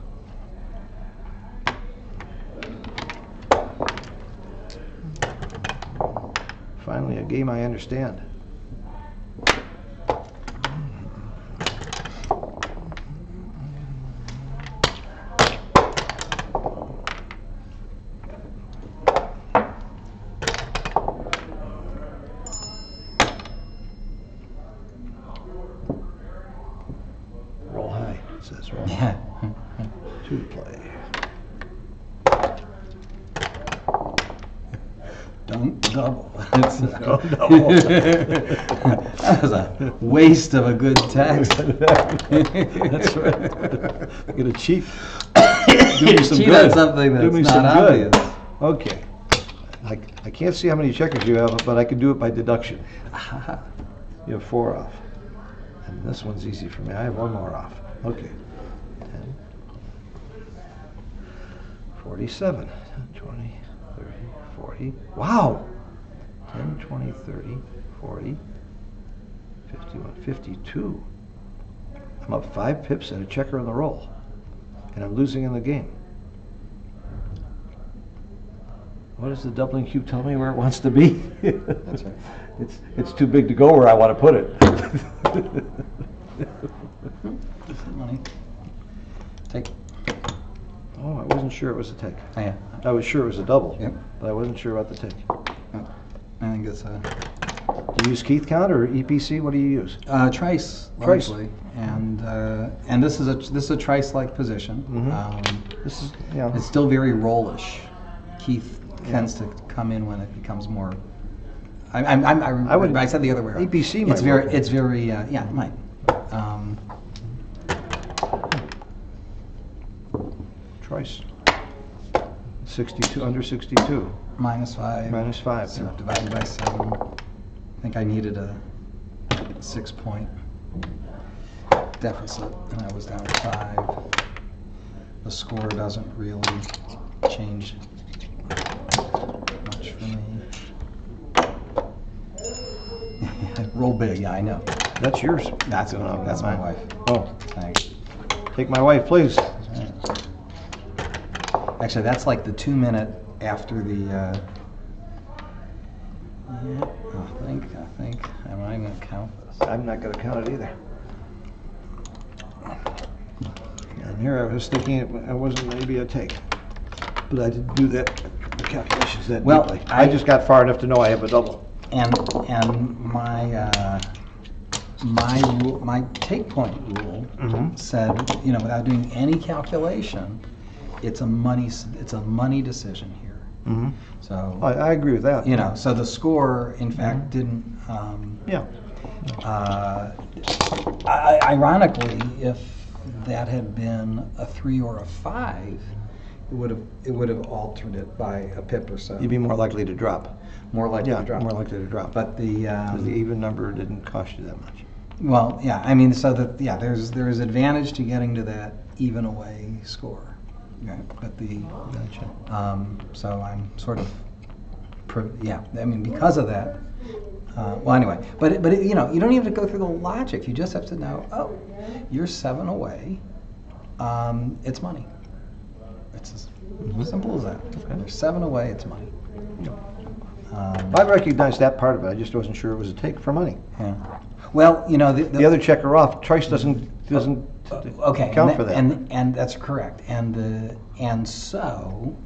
Finally, a game I understand. Roll high, it says roll high. Yeah. To play. Don't double. Don't double. That was a waste of a good text. That's right. I'm gonna cheat. Do me some Cheat good. on something Do me that's some not good. obvious. Okay. I can't see how many checkers you have, but I can do it by deduction. You have 4 off. And this one's easy for me. I have 1 more off. Okay. 10, 47, 10, 20, 30, 40. Wow! 10, 20, 30, 40, 51, 52. I'm up 5 pips and a checker on the roll. And I'm losing in the game. What does the doubling cube tell me where it wants to be? That's right. It's too big to go where I want to put it. Money. Take. Oh, I wasn't sure it was a take. Oh, yeah. I was sure it was a double, Yep. but I wasn't sure about the take. I think it's Do you use Keith count or EPC? What do you use? trice Trice. largely, and this is a trice-like position. This is, yeah. It's still very rollish. Keith tends to come in when it becomes more. I said the other way around. EPC might work. It's very yeah, it might. Trice. 62, under 62. -5. -5. So divided by 7. I think I needed a 6-point deficit, and I was down to 5. The score doesn't really change much for me. Roll big, yeah, I know. That's yours. That's my wife. Oh, Thanks. take my wife, please. Actually, that's like the 2-minute after the. Yeah, I think. I'm not even gonna count this. I'm not going to count it either. And here I was thinking it wasn't maybe a take, but I didn't do the calculations that Well, deeply. I just got far enough to know I have a double. And my take point rule said, without doing any calculation, it's a money decision here. So I agree with that. so the score, in fact, didn't. Yeah. Ironically, if that had been a 3 or a 5, it would have altered it by a pip or so. You'd be more likely to drop. More likely to drop. more likely to drop. But the Because the even number didn't cost you that much. well, yeah, I mean, so that there is advantage to getting to that even away score. Right? But Gotcha. so I'm sort of, I mean, because of that. Well, anyway, but you don't even have to go through the logic. You just have to know, oh, you're 7 away. It's money. It's as simple as that. There's 7 away, it's money. I recognize that part of it. I just wasn't sure it was a take for money. Yeah. Well, you know, The other checker off, Trice doesn't okay, account for that. and that's correct. And so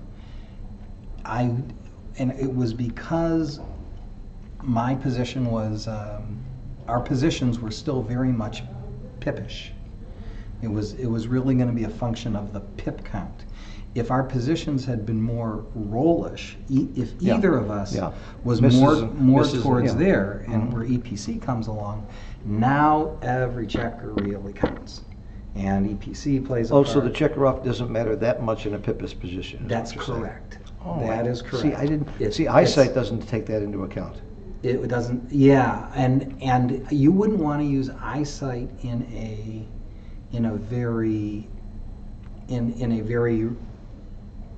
and it was because my position was our positions were still very much pippish. It was really going to be a function of the pip count. If our positions had been more rollish, if either of us was more towards there, and where EPC comes along, now every checker really counts, and EPC plays a part. So the checker off doesn't matter that much in a pippish position. That's correct. That is correct. See, I didn't. Eyesight doesn't take that into account. It doesn't. Yeah, and you wouldn't want to use eyesight in a very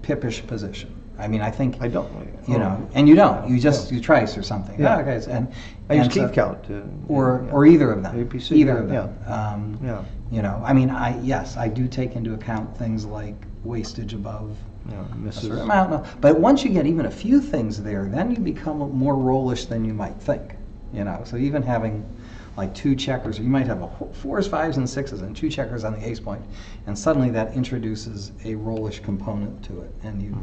pippish position. I mean, I think I don't. You know, and you don't. You just you trice or something. Yeah. Okay. And I use teeth count. Or either of them. APC. Either of them. Yeah. You know, I mean, I do take into account things like wastage above a certain amount. But once you get even a few things there, then you become more rollish than you might think. You know, so even having like 2 checkers, you might have 4s, 5s, and 6s, and 2 checkers on the ace point, and suddenly that introduces a rollish component to it, and you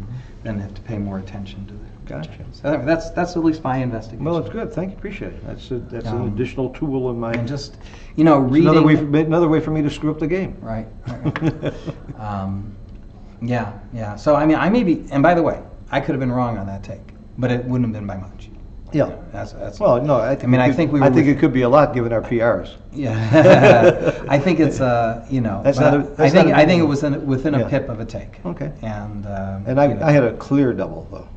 then have to pay more attention to the Gotcha. So anyway, that's at least my investigation. Well, it's good. Thank you. Appreciate it. That's an additional tool in my. And just reading another way for me to screw up the game. Right. Yeah. So I mean, I may be. And by the way, I could have been wrong on that take, but it wouldn't have been by much. Yeah. That's well, no. I think it could be a lot given our PRs. Yeah. I think it's I think it was within a pip of a take. Okay. And I had a clear double though.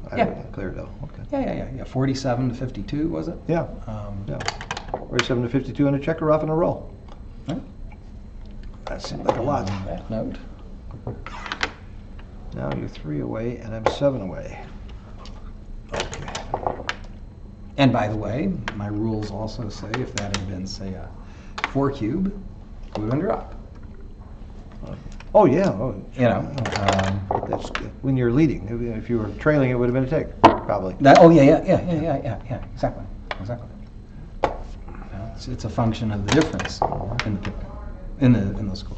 Clear double. Okay. Yeah. 47 to 52 was it? Yeah. 47 to 52 and a checker off in a roll. Right. That seemed like a lot. That note. Now you're 3 away and I'm 7 away. Okay. And by the way, my rules also say if that had been, say, a 4 cube, it would have been drop. Oh yeah. Oh, that's good. When you're leading. If you were trailing, it would have been a take, probably. Yeah. Exactly. It's a function of the difference in the score.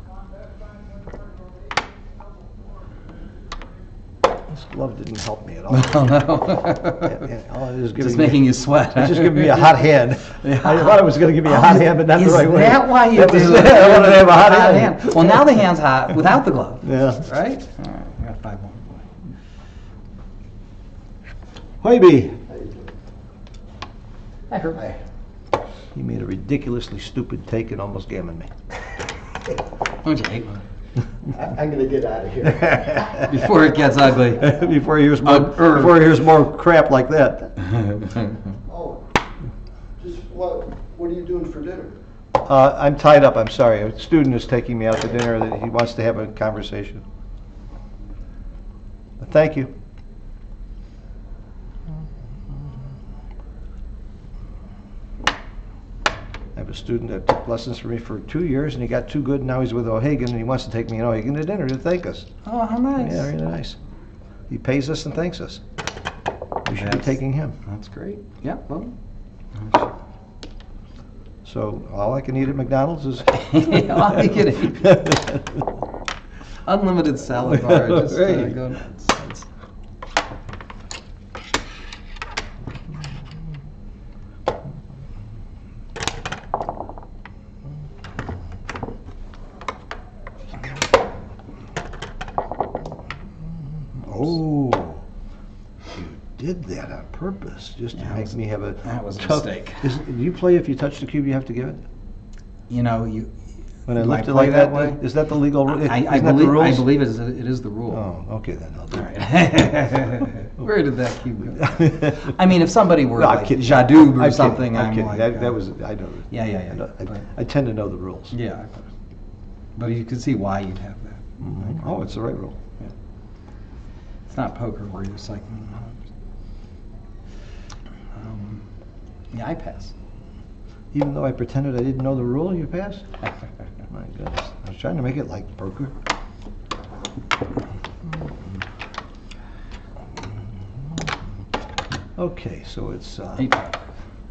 This glove didn't help me at all. Oh, no. Just making you sweat. It's just giving me a hot hand. I thought it was going to give me a hot hand, but not the right way. Is that why you do it? I wanted to have a hot hand. Well, now the hand's hot without the glove. Yeah. Right? All right. I got 5 more. Hoiby. I heard. He made a ridiculously stupid take and almost gammoned me. Don't you hate one? I'm going to get out of here. Before it gets ugly. Before he hears more crap like that. Oh, just what are you doing for dinner? I'm tied up, I'm sorry. A student is taking me out to dinner that he wants to have a conversation. But thank you. I have a student that took lessons from me for 2 years, and he got too good, and now he's with O'Hagan, and he wants to take me in O'Hagan to dinner to thank us. Oh, how nice. Yeah, really nice. He pays us and thanks us. We should be taking him. That's great. Yeah, well. So all I can eat at McDonald's is... all you can eat. Unlimited salad bar. Just go nuts. Oh, you did that on purpose, just to make me have a... That was a mistake. Do you play if you touch the cube, you have to give it? You know, when I lift it like that way? Is that the legal rule? I believe it is the rule. Oh, okay then. I'll do it. Where did that cube go? I mean, if somebody were like Jadoub or something, I'm kidding. Like... That was... I know. Yeah. I tend to know the rules. Yeah. But you can see why you'd have that. Mm-hmm. Oh, it's the right rule. Yeah. It's not poker where you're cycling. Yeah, I pass. Even though I pretended I didn't know the rule, you passed? My goodness. I was trying to make it like poker. Okay, so it's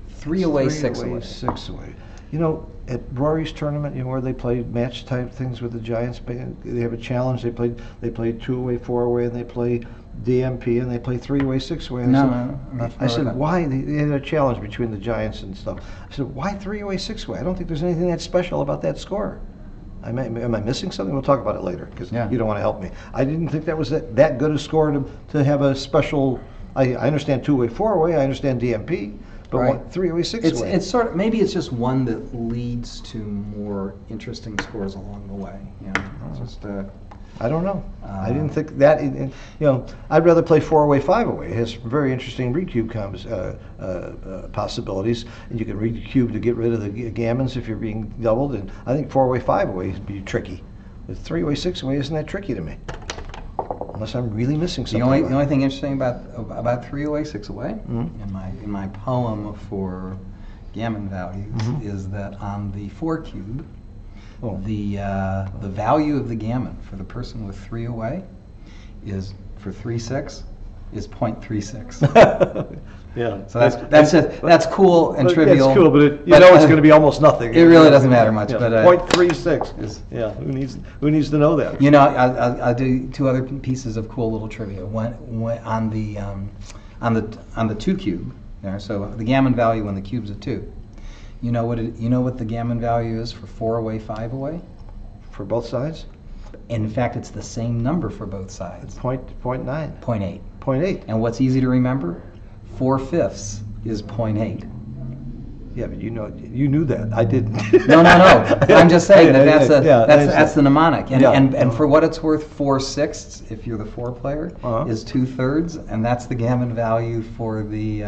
3 away, 6 3 away. 6 away. You know, at Rory's tournament, you know, where they play match type things with the Giants, they have a challenge. They played 2 away, 4 away, and they play DMP, and they play 3 away, 6 away. No, I said, why? They had a challenge between the Giants and stuff. I said, why 3 away, 6 away? I don't think there's anything that special about that score. Am I missing something? We'll talk about it later, because you don't want to help me. I didn't think that was that good a score to have a special. I understand 2 away, 4 away. I understand DMP. But Right. 3 away, 6 away. It's sort of, maybe it's just one that leads to more interesting scores along the way. You know, it's just I don't know. I didn't think that. You know, I'd rather play 4 away, 5 away. It has very interesting recube possibilities, and you can recube to get rid of the gammons if you're being doubled. And I think 4 away, 5 away would be tricky. But 3 away, 6 away isn't that tricky to me, unless I'm really missing something. The only thing interesting about 3 away, 6 away in my poem for gammon values is that on the 4 cube, the value of the gammon for the person with 3 away is for 3-6 is 0.36. Yeah. So that's cool and trivial. It's cool, but it's going to be almost nothing. It really doesn't matter much. But 0.36. Yeah. Who needs to know that? You know, I'll do 2 other pieces of cool little trivia. One on the 2 cube. There, so the gammon value when the cube's a 2. You know what the gammon value is for 4 away, 5 away? For both sides? In fact, it's the same number for both sides. 0.9. 0.8. 0.8. And what's easy to remember? 4/5 is 0.8. Yeah, but you knew that. I didn't. No. I'm just saying that's the mnemonic. And for what it's worth, 4/6, if you're the 4 player, is 2/3, and that's the gammon value for the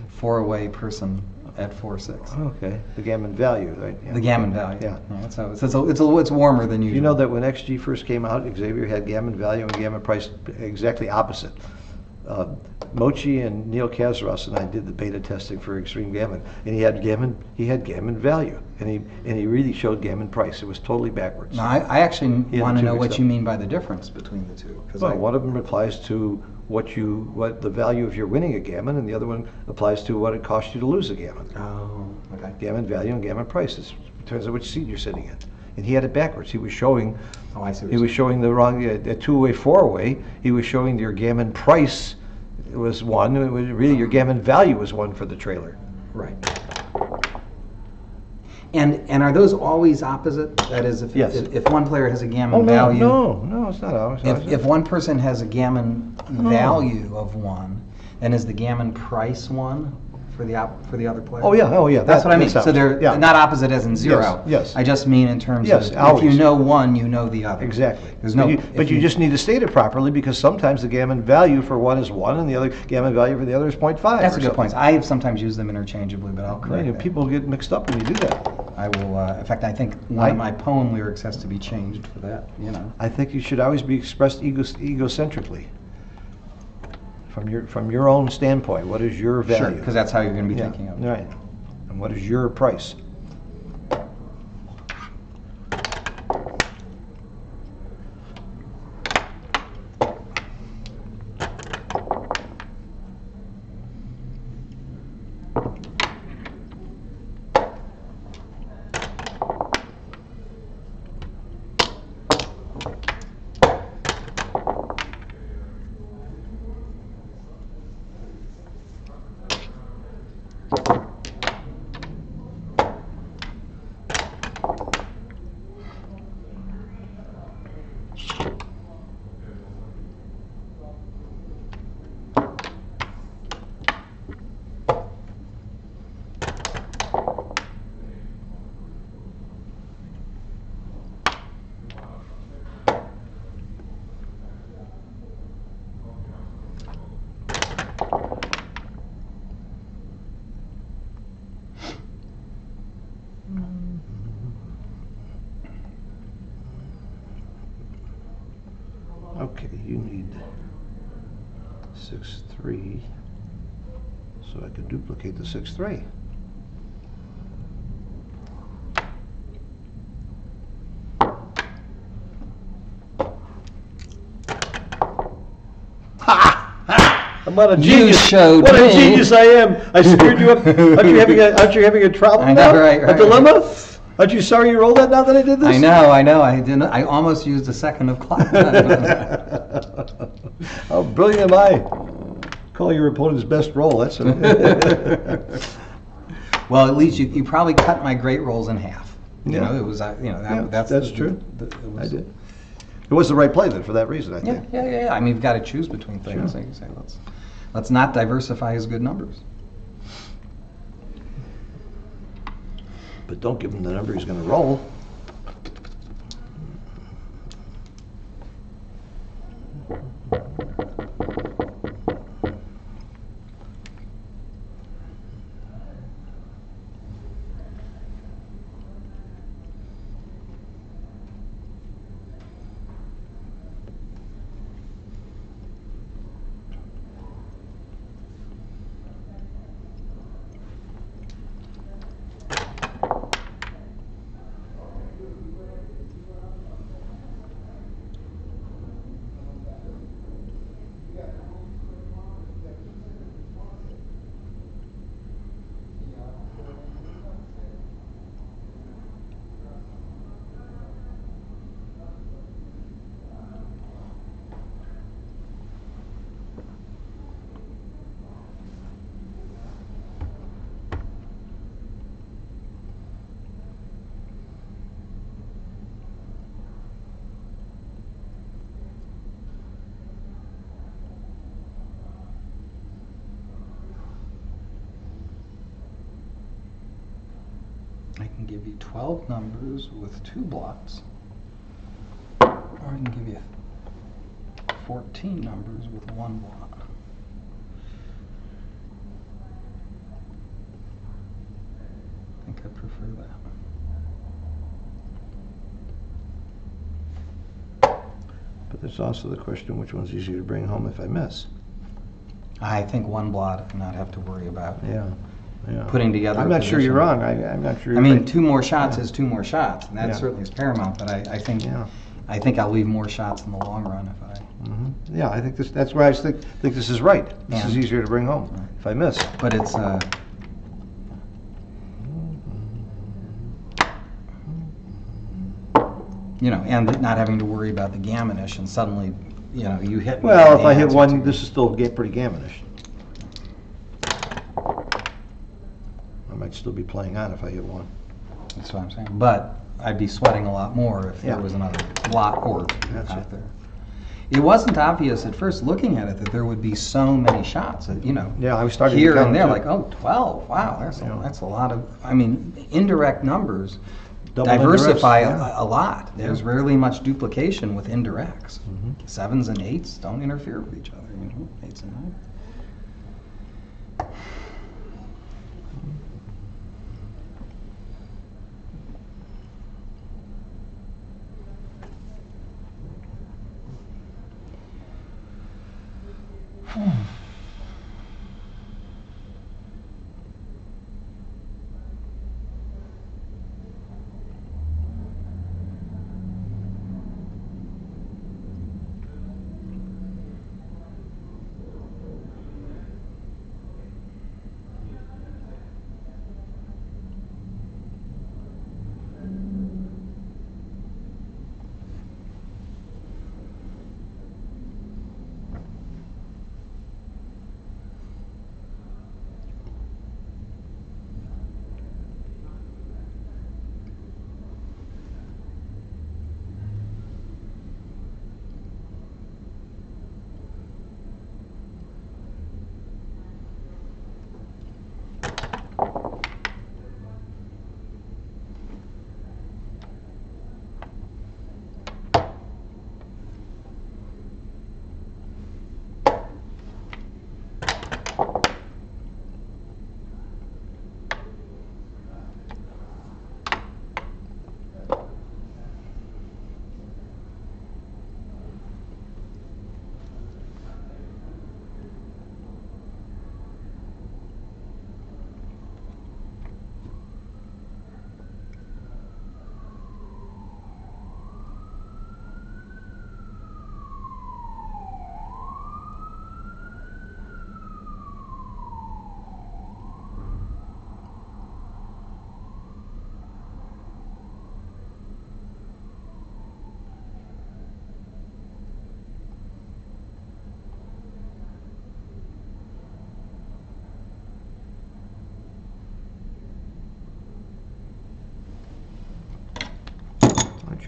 4 away person at 4/6. Okay, the gammon value, right? Yeah. The gammon value. Yeah. So it's warmer than usual. You know that when XG first came out, Xavier had gammon value and gammon price exactly opposite. Mochi and Neil Kazaros and I did the beta testing for Extreme Gammon, and he had gammon value, and he really showed gammon price. It was totally backwards. Now, I actually want to know what mixed you up. mean by the difference between the two. Well, one of them applies to what the value of your winning a gammon, and the other one applies to what it costs you to lose a gammon. Oh, okay. Gammon value and gammon price. It depends on which seat you're sitting in. And he had it backwards. He was showing. Oh, I see. He was showing the wrong. At 2 away, 4 away. He was showing your gammon price was 1. It was really your gammon value was 1 for the trailer. Right. And are those always opposite? That is, if one player has a gammon value. No, it's not always. If one person has a gammon value of 1, then is the gammon price 1 for the other player? Oh yeah. That's what I mean. Sounds, so they're not opposite as in 0. Yes. I just mean in terms of always. if you know one, you know the other. Exactly. There's no. But you just need to state it properly, because sometimes the gammon value for one is 1, and the other gammon value for the other is 0.5. That's a good point. I have sometimes used them interchangeably, but I'll correct that. People get mixed up when you do that. I will. In fact, I think one of my poem lyrics has to be changed for that. You know. I think you should always be expressed egocentrically. From your own standpoint, what is your value? Sure, because that's how you're going to be thinking of it. Right. And what is your price? Okay, you need 6-3, so I can duplicate the 6-3. Ha! What a You genius! showed What a me. genius I am! I screwed you up. Aren't you having a problem I know, now? right, A right. dilemma? Aren't you sorry you rolled that now that I did this? I know. I didn't. I almost used a second of clock. How brilliant am I? Call your opponent's best roll. That's Well, at least you probably cut my great rolls in half. You Yeah. know, it was that's true. it was, I did. It was the right play then for that reason, I Yeah, think. yeah. I mean, you've got to choose between things. Sure. Like you say, let's not diversify his good numbers. But don't give him the number he's going to roll. I can give you 12 numbers with 2 blots, or I can give you 14 numbers with 1 blot. I think I prefer that. But there's also the question, which one's easier to bring home if I miss? I think 1 blot and not have to worry about Yeah. putting together. I'm a not sure you're position. wrong. I'm not sure. I mean, 2 more shots is 2 more shots, and that Yeah. certainly is paramount. But I think Yeah. I think I'll leave more shots in the long run if I. Yeah, I think that's why I think this is right. This is Yeah. easier to bring home if I miss. But it's you know, and not having to worry about the gammonish, and suddenly, you know, you hit. me Well, with if the I hit answer one, to- this is still pretty gammonish. I might still be playing on if I hit one. That's what I'm saying. But I'd be sweating a lot more if Yeah. there was another blot or That's out it. there. It wasn't obvious at first looking at it that there would be so many shots, you know. Yeah, I was starting to here count and there, too. like, oh, 12, wow, Yeah. that's a lot of, I mean, indirect numbers Double diversify indirects, yeah. a lot. There's rarely much duplication with indirects. Mhm. 7s and 8s don't interfere with each other, you know, 8s and 9s.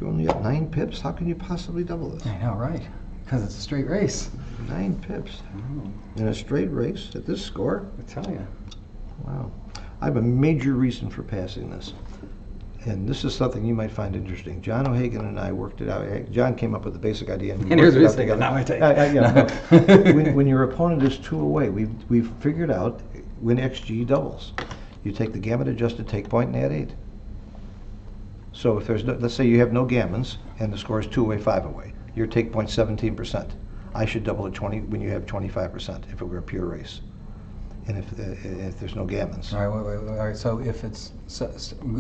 Aren't you only up 9 pips? How can you possibly double this? I know, right? Because it's a straight race. 9 pips. In a straight race at this score? I tell you. Wow. I have a major reason for passing this. And this is something you might find interesting. John O'Hagan and I worked it out. John came up with the basic idea. And here's worked it what out he's thinking. Now I take when your opponent is 2 away, we've figured out when XG doubles. You take the gamut adjusted take point and add 8. So if there's no, let's say you have no gammons and the score is 2 away, 5 away. Your take point 17%. I should double it 20 when you have 25% if it were a pure race. And if there's no gammons. All right, wait. All right, so if it's,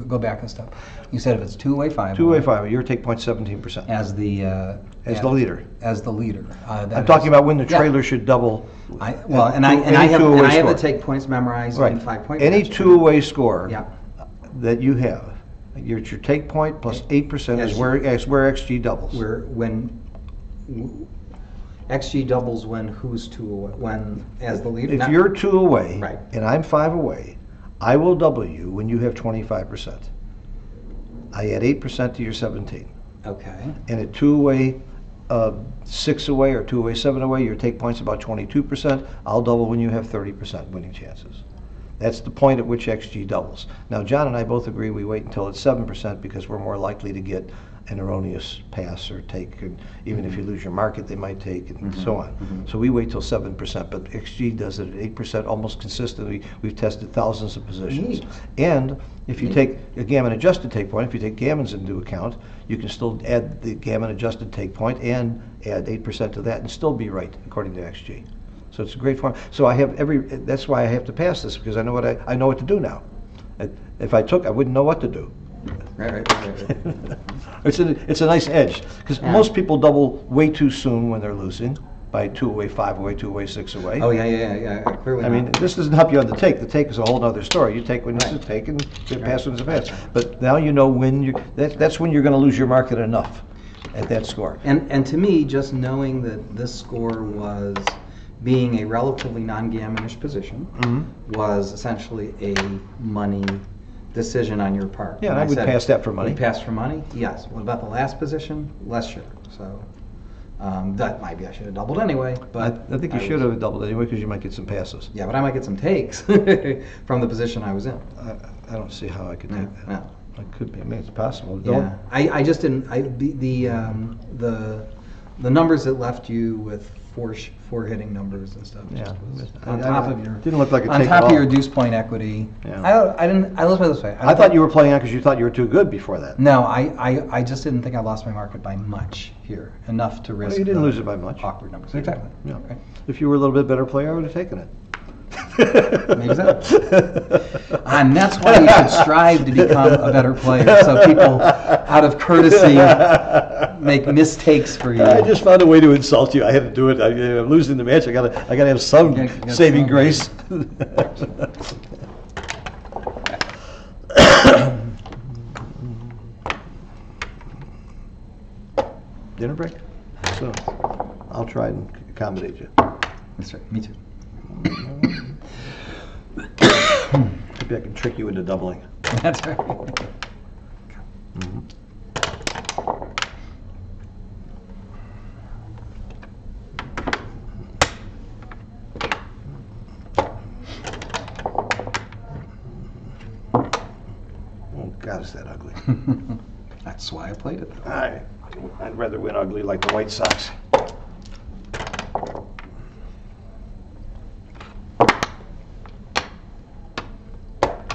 go back a step. You said if it's 2 away, 5 2 away, 5 away, your take point 17%. As the leader. As the leader. I'm talking about when the trailer should double. I have the take points memorized right. in 5 point. Any 2 away score yeah. that you have, your take point plus 8% is where XG doubles. Where when XG doubles when who's 2 away? When as the leader. If you're 2 away, right. and I'm 5 away, I will double you when you have 25%. I add 8% to your 17. Okay. And at 2 away, 6 away, or 2 away, 7 away, your take point's about 22%. I'll double when you have 30% winning chances. That's the point at which XG doubles. Now, John and I both agree we wait until it's 7% because we're more likely to get an erroneous pass or take, and even if you lose your market, they might take, and so on. So we wait till 7%, but XG does it at 8% almost consistently. We've tested thousands of positions. And if you take a gammon adjusted take point, if you take gammons into account, you can still add the gammon adjusted take point and add 8% to that and still be right according to XG. So it's a great form. So I have that's why I have to pass this, because I know what to do now. If I took, I wouldn't know what to do. Right. It's a nice edge, because most people double way too soon when they're losing by 2 away, 5 away, 2 away, 6 away. Oh yeah. Clearly. I mean, this doesn't help you on the take. The take is a whole other story. You take when it's a take and pass when it's a pass. But now you know when that's when you're going to lose your market enough at that score. And to me, just knowing that this score was being a relatively non-gammonish position was essentially a money decision on your part. Yeah, and I would pass that for money. You pass for money? Yes. What about the last position? Less sure. So that maybe I should have doubled anyway. But I think you should have doubled anyway, because you might get some passes. Yeah, but I might get some takes from the position I was in. I don't see how I could take that. No. It could be. I mean, it's possible. Yeah. I just didn't. The numbers that left you with four hitting numbers and stuff. Yeah. On top of your didn't look like a on take top at of your all. deuce point equity. Yeah. I let's put it this way. I thought you were playing on because you thought you were too good before that. No, I just didn't think I lost my market by much here, enough to risk. Well, you didn't lose it by much. Awkward numbers. Exactly. Yeah. Okay. If you were a little bit better player, I would have taken it. Maybe so. And that's why you should strive to become a better player, so people, out of courtesy, make mistakes for you. I just found a way to insult you. I had to do it. I'm losing the match. I gotta have some saving grace. Dinner break? So I'll try and accommodate you. That's right. Me too. Maybe I can trick you into doubling. That's right. Oh God, is that ugly? That's why I played it. I'd rather win ugly like the White Sox.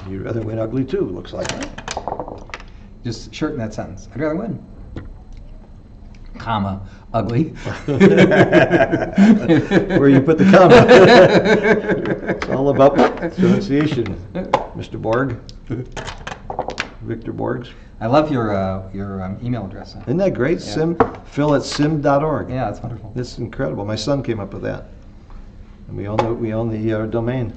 You'd rather win ugly too, looks like. Just shorten that sentence. I'd rather win. Comma, ugly. Where you put the comma. It's all about pronunciation, Mr. Borg. Victor Borgs. I love your email address. Isn't that great? Yeah. Phil@sim.org. Yeah, that's wonderful. It's incredible. My son came up with that. And we own the domain.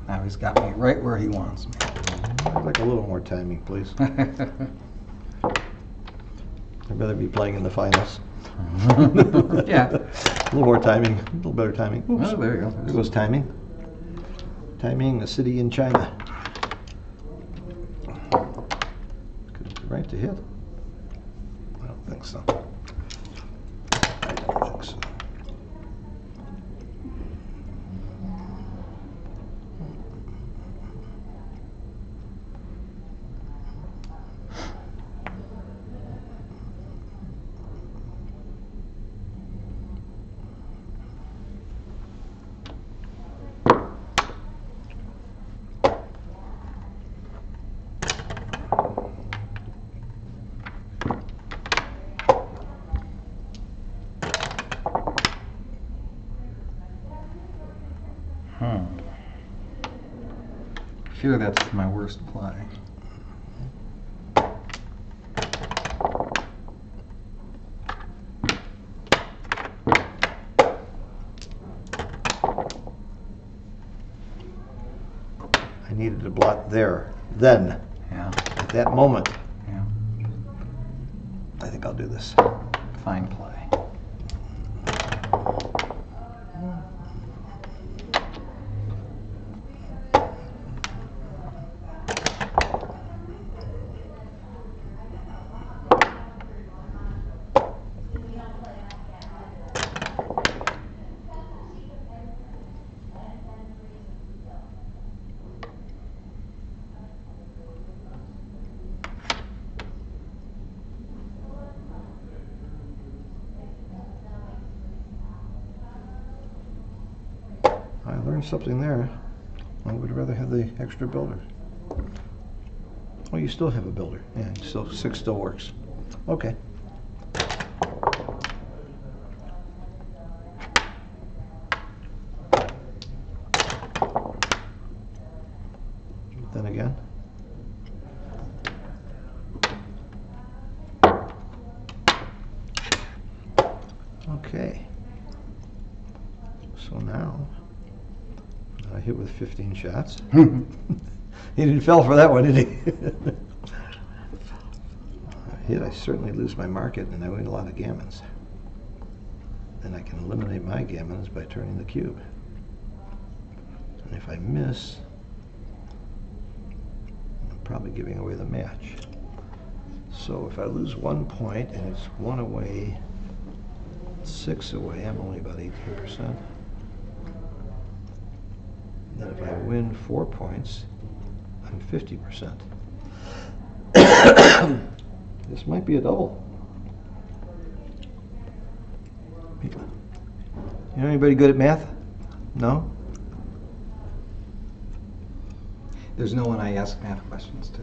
Now he's got me right where he wants me. I'd like a little more timing, please. I'd rather be playing in the finals. Yeah. A little more timing, a little better timing. Oops. Oh, there you go. There goes timing. Timing, a city in China. Could be right to hit. I don't think so. I don't think so. I fear that's my worst play. I needed to blot there, then, Yeah. at that moment. Yeah. I think I'll do this. Fine play. I learned something there. I would rather have the extra builder. Oh, you still have a builder. Yeah, still 6 still works. Okay. Then again. Okay. So now, I hit with 15 shots. He didn't fell for that one, did he? I hit, I certainly lose my market, and I win a lot of gammons. Then I can eliminate my gammons by turning the cube. And if I miss, I'm probably giving away the match. So if I lose 1 point and it's 1 away, 6 away, I'm only about 18%. Then if I win 4 points, I'm 50%. This might be a double. You know anybody good at math? No? There's no one I ask math questions to.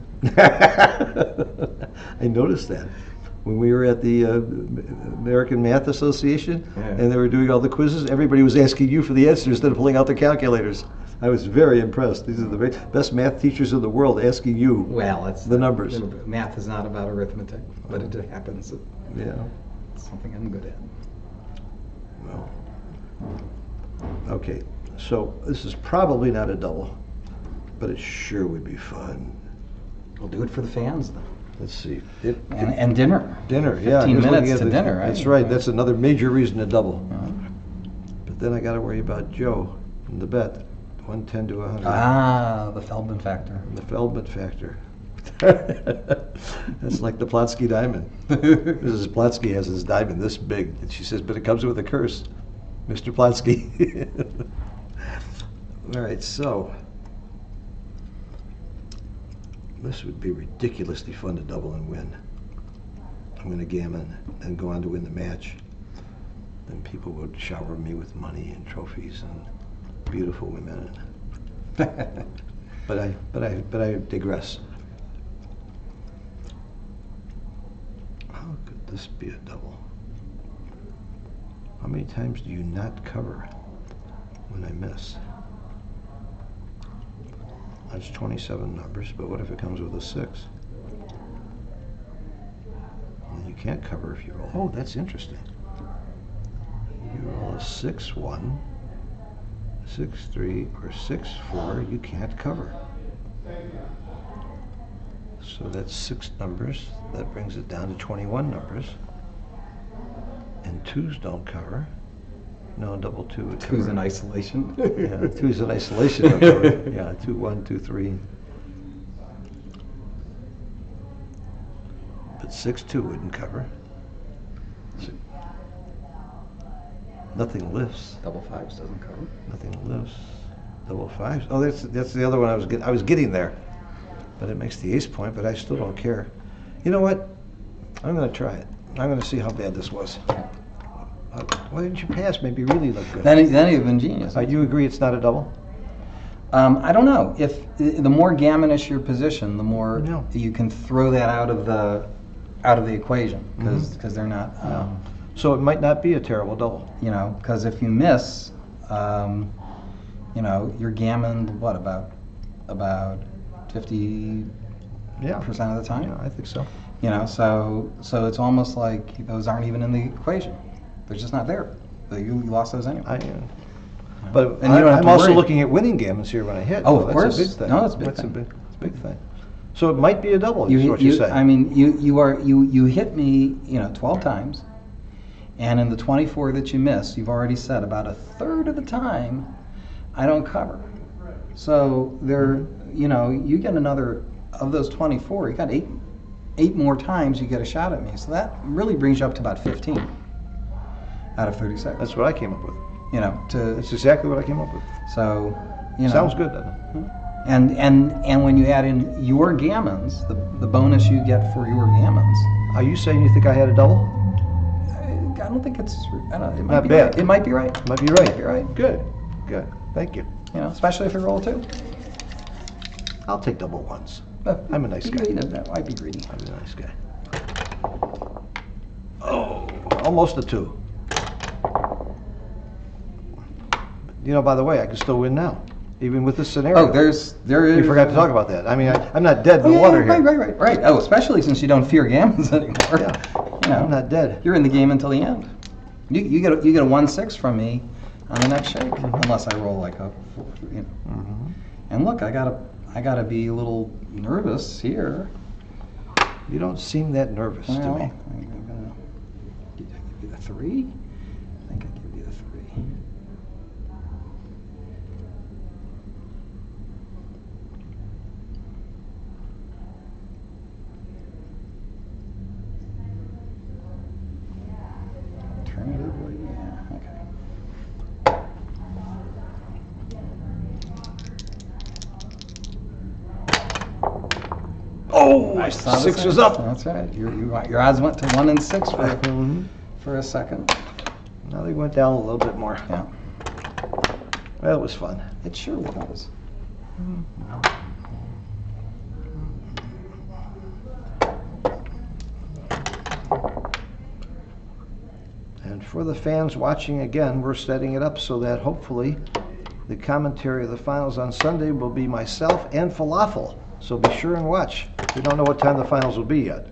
I noticed that. When we were at the American Math Association, Yeah. and they were doing all the quizzes, everybody was asking you for the answers instead of pulling out their calculators. I was very impressed. These are the best math teachers in the world asking you Well, it's the numbers. Math is not about arithmetic, but it happens. Yeah. It's something I'm good at. Well, okay. So this is probably not a double, but it sure would be fun. We'll do it for the fans, though. Let's see. And dinner. Dinner, yeah. 15 just looking minutes at to dinner, right? That's right. That's another major reason to double. Uh-huh. But then I got to worry about Joe from the bet. 110 to 100. Ah, the Feldman factor. The Feldman factor. That's like the Plotsky diamond. Mrs. Plotsky has this diamond this big, and she says, but it comes with a curse, Mr. Plotsky. All right, so this would be ridiculously fun to double and win. I'm going to gammon and go on to win the match. Then people would shower me with money and trophies and beautiful women. But I digress. How could this be a double? How many times do you not cover when I miss? That's 27 numbers, but what if it comes with a 6? And you can't cover if you roll. Oh, that's interesting. You roll a 6-1, 6-3 or 6-4, you can't cover. So that's 6 numbers. That brings it down to 21 numbers. And 2s don't cover. No, double 2 would cover. 2's in isolation. Yeah, 2's in isolation. Don't cover. Yeah, 2, 1, 2, 3. But 6-2 wouldn't cover. Nothing lifts. Double 5s doesn't cover. Nothing lifts. Double 5s. Oh, that's the other one I was getting there. But it makes the ace point, but I still don't care. You know what? I'm going to try it. I'm going to see how bad this was. Why didn't you pass? Maybe you really look good. Then you've been genius. You agree it's not a double? I don't know. If the more gammonish your position, the more No. you can throw that out of the equation because they're not. So it might not be a terrible double. You know, because if you miss, you know, you're gammoned what about 50% of the time. Yeah, I think so. You know, so it's almost like those aren't even in the equation. They're just not there. You lost those anyway. But And you don't have I'm to also worry. looking at winning gammons here when I hit. Oh, of That's course. a big thing. No, that's a big That's thing. a big thing. So it might be a double. Is what you're saying. I mean, you hit me, you know, 12 times, and in the 24 that you missed, you've already said about a third of the time, I don't cover. So there, you know, you get another of those 24. You got eight more times you get a shot at me. So that really brings you up to about 15 out of 36. That's what I came up with. You know, That's exactly what I came up with. so you know. Sounds good, doesn't it? And when you add in your gammons, the bonus you get for your gammons. Are you saying you think I had a double? I don't think it's. I don't. It might Not be bad. Right. It might be right. Might be right. Might be right. Good. Thank you. You know, especially if you roll 2. I'll take double ones. I'm a nice guy. That might be greedy. I'm a nice guy. Oh, almost a 2. You know, by the way, I can still win now, even with this scenario. Oh, there is. We forgot to talk about that. I mean, I'm not dead in the water here. Right. Oh, especially since you don't fear gammons anymore. Yeah. You know, I'm not dead. You're in the game until the end. You get a 1-6 from me on the next shake, unless I roll like a, you know. And look, I gotta be a little nervous here. You don't seem that nervous to Well, me. I'm gonna give you the 3. I think I give you the 3. Alternatively, yeah, okay. Oh, I saw the 6 six. is up. That's right. Your odds went to 1 and 6 for a second. Now they went down a little bit more. Yeah, Well, it was fun. it sure was. And for the fans watching again, we're setting it up so that hopefully the commentary of the finals on Sunday will be myself and Falafel. So be sure and watch. We don't know what time the finals will be yet.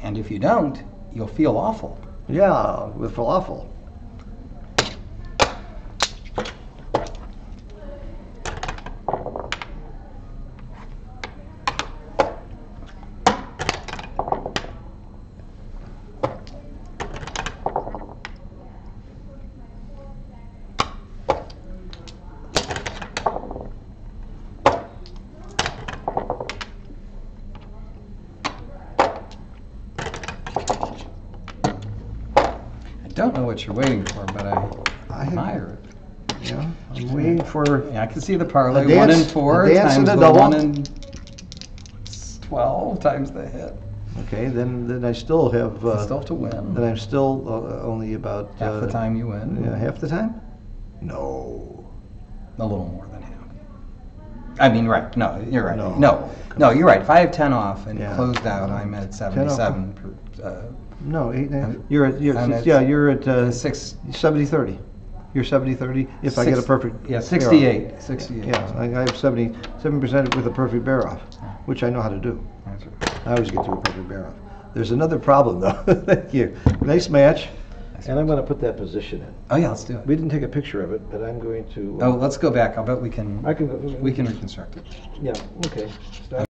And if you don't, you'll feel awful. Yeah, with Falafel. I don't know what you're waiting for, but I admire it. Yeah, I'm waiting for Yeah, I can see the parlay. A dance- 1 and 4 a dance times and a the double. 1 and 12 times the hit. Okay, then I still have. You still have to win. Then I'm still only about Half the time you win. Yeah, half the time. No. A little more than half. I mean, right. No, you're right. No. No, you're right. If I have 10 off and Yeah. closed out, I'm at 77. No, I'm- you're at I'm at you're at 6. 70-30. You're 70-30 if I get a perfect. Yeah, bear off. 68. 68. Yeah, I have 77% with a perfect bear off, which I know how to do. That's right. I always get to a perfect bear off. There's another problem though. Thank you. Nice match. And I'm gonna put that position in. Oh yeah, let's do it. We didn't take a picture of it, but I'm going to. Oh, let's go back. I'll bet we can. I can go. We can reconstruct it. Yeah, okay. Start